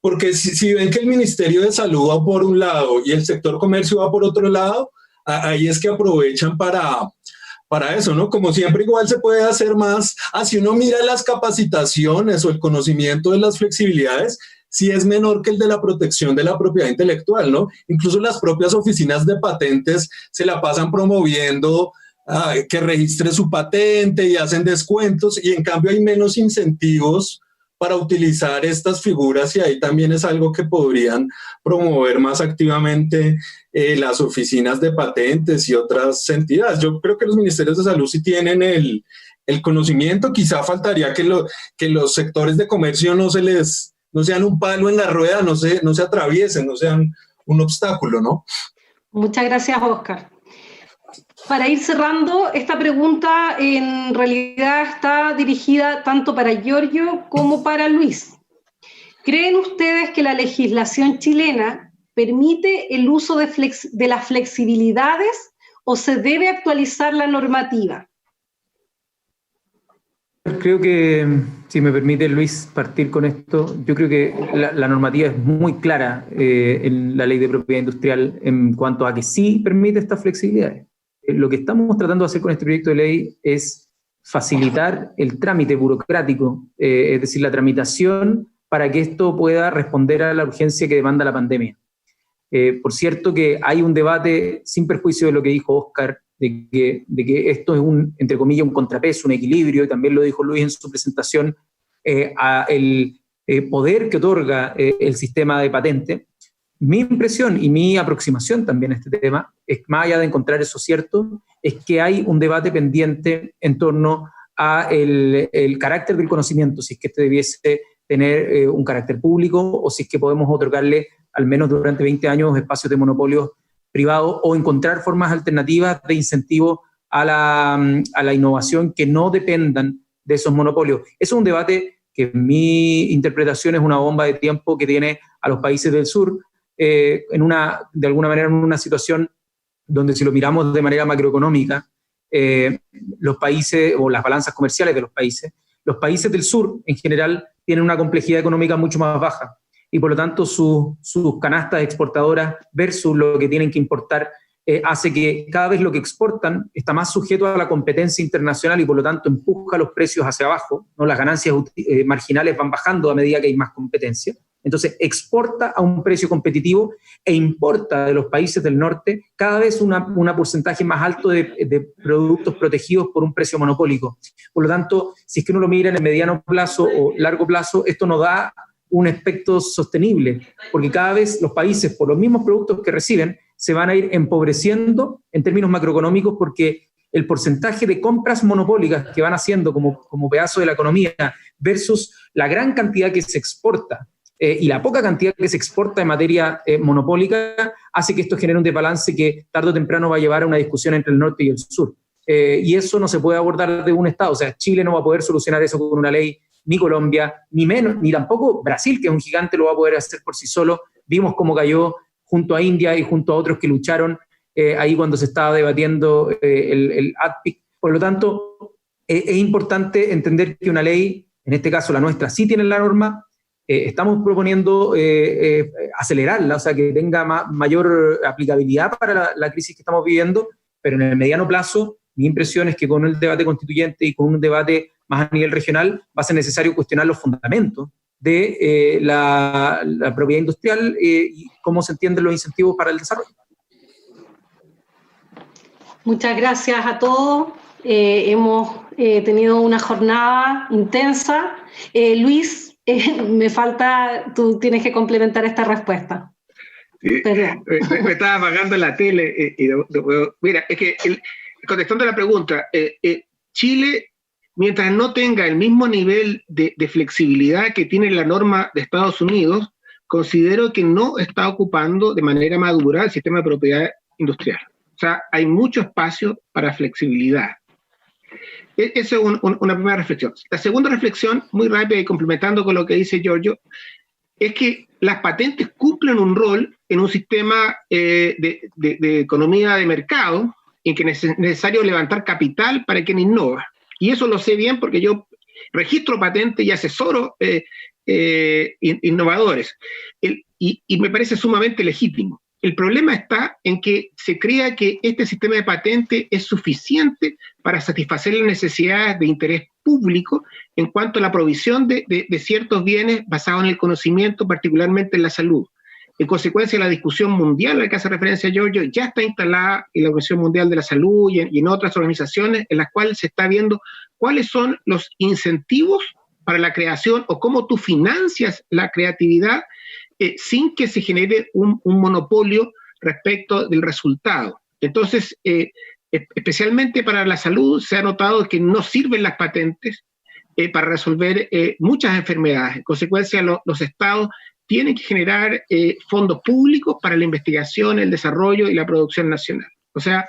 Porque si ven que el Ministerio de Salud va por un lado y el sector comercio va por otro lado, ahí es que aprovechan para eso, ¿no? Como siempre, igual se puede hacer más. Si uno mira las capacitaciones o el conocimiento de las flexibilidades, sí es menor que el de la protección de la propiedad intelectual, ¿no? Incluso las propias oficinas de patentes se la pasan promoviendo que registre su patente y hacen descuentos, y en cambio hay menos incentivos para utilizar estas figuras, y ahí también es algo que podrían promover más activamente las oficinas de patentes y otras entidades. Yo creo que los ministerios de salud sí tienen el conocimiento. Quizá faltaría que los sectores de comercio no sean un palo en la rueda, no se atraviesen, no sean un obstáculo, ¿no? Muchas gracias, Óscar. Para ir cerrando, esta pregunta en realidad está dirigida tanto para Giorgio como para Luis. ¿Creen ustedes que la legislación chilena permite el uso de las flexibilidades o se debe actualizar la normativa? Creo que, si me permite Luis partir con esto, yo creo que la normativa es muy clara en la ley de propiedad industrial en cuanto a que sí permite estas flexibilidades. Lo que estamos tratando de hacer con este proyecto de ley es facilitar el trámite burocrático, es decir, la tramitación para que esto pueda responder a la urgencia que demanda la pandemia. Por cierto que hay un debate, sin perjuicio de lo que dijo Óscar, de que esto es entre comillas, un contrapeso, un equilibrio, y también lo dijo Luis en su presentación, a el poder que otorga el sistema de patente. Mi impresión y mi aproximación también a este tema, es, más allá de encontrar eso cierto, es que hay un debate pendiente en torno a el carácter del conocimiento, si es que este debiese tener un carácter público, o si es que podemos otorgarle, al menos durante 20 años, espacios de monopolio privado, o encontrar formas alternativas de incentivo a la innovación que no dependan de esos monopolios. Eso es un debate que en mi interpretación es una bomba de tiempo que tiene a los países del sur, de alguna manera en una situación donde, si lo miramos de manera macroeconómica, los países o las balanzas comerciales de los países del sur en general tienen una complejidad económica mucho más baja. y por lo tanto sus canastas exportadoras versus lo que tienen que importar hace que cada vez lo que exportan está más sujeto a la competencia internacional y por lo tanto empuja los precios hacia abajo, ¿no? Las ganancias marginales van bajando a medida que hay más competencia. Entonces exporta a un precio competitivo e importa de los países del norte cada vez un porcentaje más alto de productos protegidos por un precio monopólico. Por lo tanto, si es que uno lo mira en el mediano plazo o largo plazo, esto no da un aspecto sostenible, porque cada vez los países, por los mismos productos que reciben, se van a ir empobreciendo en términos macroeconómicos porque el porcentaje de compras monopólicas que van haciendo como pedazo de la economía versus la gran cantidad que se exporta y la poca cantidad que se exporta en materia monopólica hace que esto genere un desbalance que tarde o temprano va a llevar a una discusión entre el norte y el sur. Y eso no se puede abordar de un Estado. O sea, Chile no va a poder solucionar eso con una ley, ni Colombia, ni menos, ni tampoco Brasil, que es un gigante, lo va a poder hacer por sí solo. Vimos cómo cayó junto a India y junto a otros que lucharon ahí cuando se estaba debatiendo el ADPIC. Por lo tanto, es importante entender que una ley, en este caso la nuestra, sí tiene la norma. Estamos proponiendo acelerarla, o sea, que tenga mayor aplicabilidad para la crisis que estamos viviendo, pero en el mediano plazo, mi impresión es que con el debate constituyente y con un debate más a nivel regional va a ser necesario cuestionar los fundamentos de la propiedad industrial y cómo se entienden los incentivos para el desarrollo. Muchas gracias a todos. Hemos tenido una jornada intensa. Luis, me falta, tú tienes que complementar esta respuesta. Sí, me estaba apagando la tele y no puedo. Mira, es que contestando la pregunta, Chile, mientras no tenga el mismo nivel de flexibilidad que tiene la norma de Estados Unidos, considero que no está ocupando de manera madura el sistema de propiedad industrial. O sea, hay mucho espacio para flexibilidad. Esa es una primera reflexión. La segunda reflexión, muy rápida y complementando con lo que dice Giorgio, es que las patentes cumplen un rol en un sistema de economía de mercado en que es necesario levantar capital para quien innova. Y eso lo sé bien porque yo registro patentes y asesoro innovadores. Y me parece sumamente legítimo. El problema está en que se crea que este sistema de patente es suficiente para satisfacer las necesidades de interés público en cuanto a la provisión de ciertos bienes basados en el conocimiento, particularmente en la salud. En consecuencia, la discusión mundial a la que hace referencia Giorgio ya está instalada en la Organización Mundial de la Salud y en otras organizaciones en las cuales se está viendo cuáles son los incentivos para la creación o cómo tú financias la creatividad sin que se genere un monopolio respecto del resultado. Entonces, especialmente para la salud, se ha notado que no sirven las patentes para resolver muchas enfermedades. En consecuencia, los estados tienen que generar fondos públicos para la investigación, el desarrollo y la producción nacional. O sea,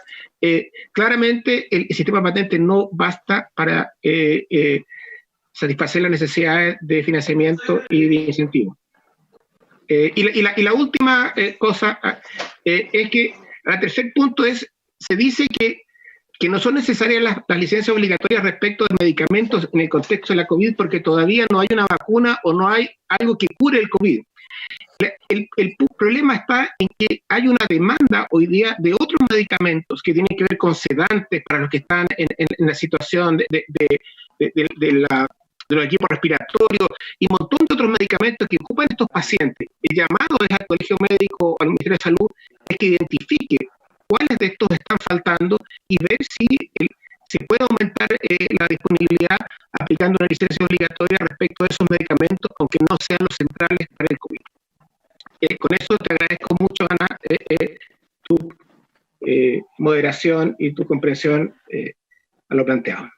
claramente el sistema de patentes no basta para satisfacer las necesidades de financiamiento y de incentivo. Y la última cosa es que el tercer punto es, se dice que no son necesarias las licencias obligatorias respecto de medicamentos en el contexto de la COVID porque todavía no hay una vacuna o no hay algo que cure el COVID. El problema está en que hay una demanda hoy día de otros medicamentos que tienen que ver con sedantes para los que están en la situación de los equipos respiratorios y un montón de otros medicamentos que ocupan estos pacientes. El llamado es al Colegio Médico o al Ministerio de Salud es que identifique cuáles de estos están faltando y ver si se puede aumentar la disponibilidad aplicando una licencia obligatoria respecto a esos medicamentos, aunque no sean los centrales para el COVID. Con eso te agradezco mucho, Ana, tu moderación y tu comprensión a lo planteado.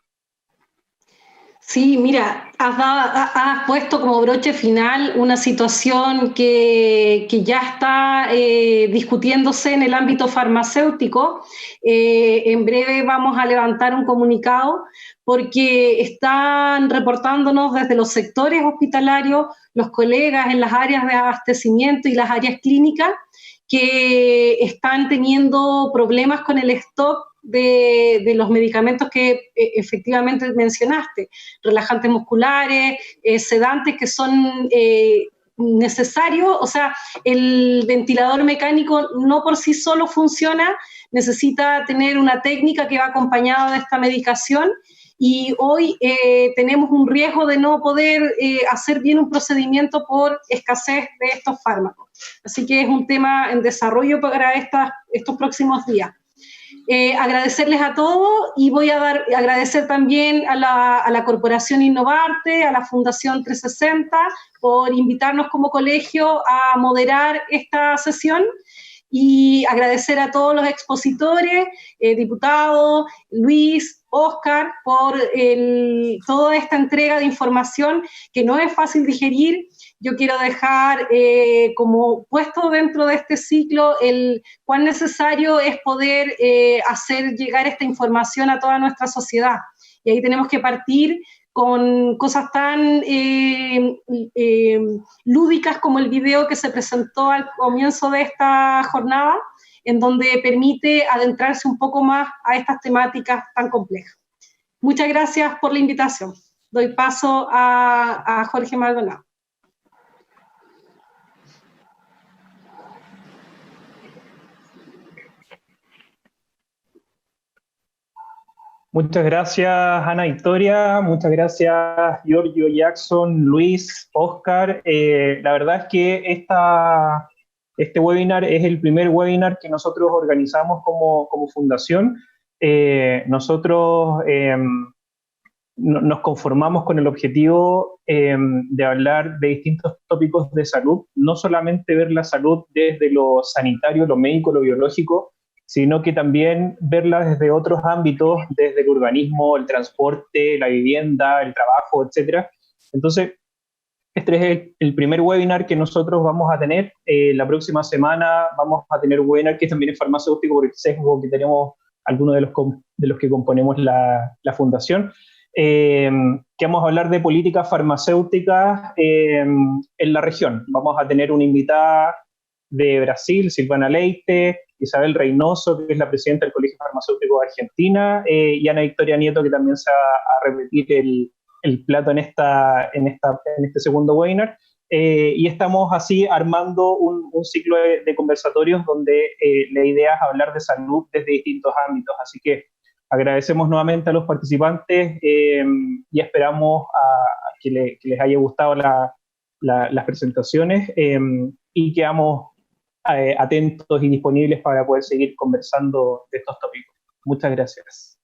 Sí, mira, has puesto como broche final una situación que ya está discutiéndose en el ámbito farmacéutico. En breve vamos a levantar un comunicado porque están reportándonos desde los sectores hospitalarios, los colegas en las áreas de abastecimiento y las áreas clínicas que están teniendo problemas con el stock de los medicamentos que efectivamente mencionaste, relajantes musculares, sedantes que son necesario, o sea, el ventilador mecánico no por sí solo funciona, necesita tener una técnica que va acompañada de esta medicación, y hoy tenemos un riesgo de no poder hacer bien un procedimiento por escasez de estos fármacos. Así que es un tema en desarrollo para estos próximos días. Agradecerles a todos, y voy a agradecer también a la Corporación Innovarte, a la Fundación 360, por invitarnos como colegio a moderar esta sesión, y agradecer a todos los expositores, diputados, Luis, Oscar, por toda esta entrega de información que no es fácil digerir. Yo quiero dejar como puesto dentro de este ciclo cuán necesario es poder hacer llegar esta información a toda nuestra sociedad. Y ahí tenemos que partir con cosas tan lúdicas como el video que se presentó al comienzo de esta jornada, en donde permite adentrarse un poco más a estas temáticas tan complejas. Muchas gracias por la invitación. Doy paso a Jorge Maldonado. Muchas gracias, Ana Victoria, muchas gracias, Giorgio, Jackson, Luis, Oscar. La verdad es que este webinar es el primer webinar que nosotros organizamos como fundación. Nosotros nos conformamos con el objetivo de hablar de distintos tópicos de salud, no solamente ver la salud desde lo sanitario, lo médico, lo biológico, sino que también verla desde otros ámbitos, desde el urbanismo, el transporte, la vivienda, el trabajo, etc. Entonces, este es el primer webinar que nosotros vamos a tener. La próxima semana vamos a tener un webinar que también es farmacéutico por el sesgo que tenemos algunos de los que componemos la fundación, que vamos a hablar de políticas farmacéuticas en la región. Vamos a tener una invitada de Brasil, Silvana Leite, Isabel Reynoso, que es la presidenta del Colegio Farmacéutico de Argentina, y Ana Victoria Nieto, que también se va a repetir el plato en este segundo webinar. Y estamos así armando un ciclo de conversatorios donde la idea es hablar de salud desde distintos ámbitos. Así que agradecemos nuevamente a los participantes y esperamos que les haya gustado las presentaciones y quedamos atentos y disponibles para poder seguir conversando de estos tópicos. Muchas gracias.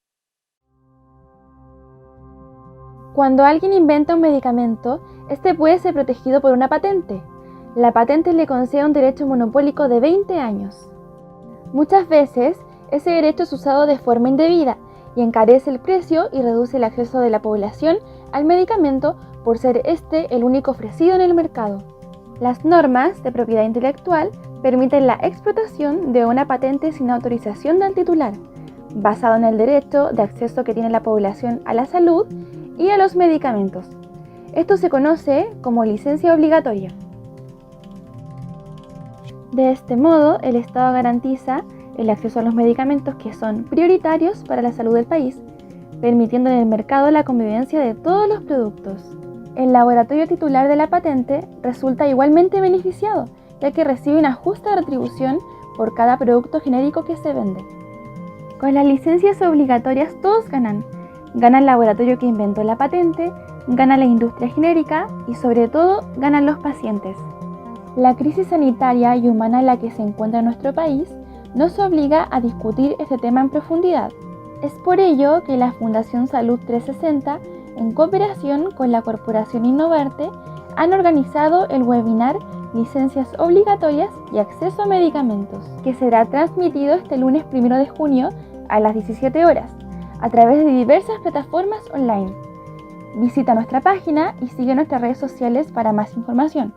Cuando alguien inventa un medicamento, este puede ser protegido por una patente. La patente le concede un derecho monopólico de 20 años. Muchas veces, ese derecho es usado de forma indebida y encarece el precio y reduce el acceso de la población al medicamento por ser este el único ofrecido en el mercado. Las normas de propiedad intelectual permiten la explotación de una patente sin autorización del titular, basado en el derecho de acceso que tiene la población a la salud y a los medicamentos. Esto se conoce como licencia obligatoria. De este modo, el Estado garantiza el acceso a los medicamentos que son prioritarios para la salud del país, permitiendo en el mercado la convivencia de todos los productos. El laboratorio titular de la patente resulta igualmente beneficiado, ya que recibe una justa retribución por cada producto genérico que se vende. Con las licencias obligatorias todos ganan. Gana el laboratorio que inventó la patente, gana la industria genérica y sobre todo ganan los pacientes. La crisis sanitaria y humana en la que se encuentra nuestro país nos obliga a discutir este tema en profundidad. Es por ello que la Fundación Salud 360, en cooperación con la Corporación Innovarte, han organizado el webinar Licencias Obligatorias y Acceso a Medicamentos, que será transmitido este lunes 1 de junio a las 17 horas, a través de diversas plataformas online. Visita nuestra página y sigue nuestras redes sociales para más información.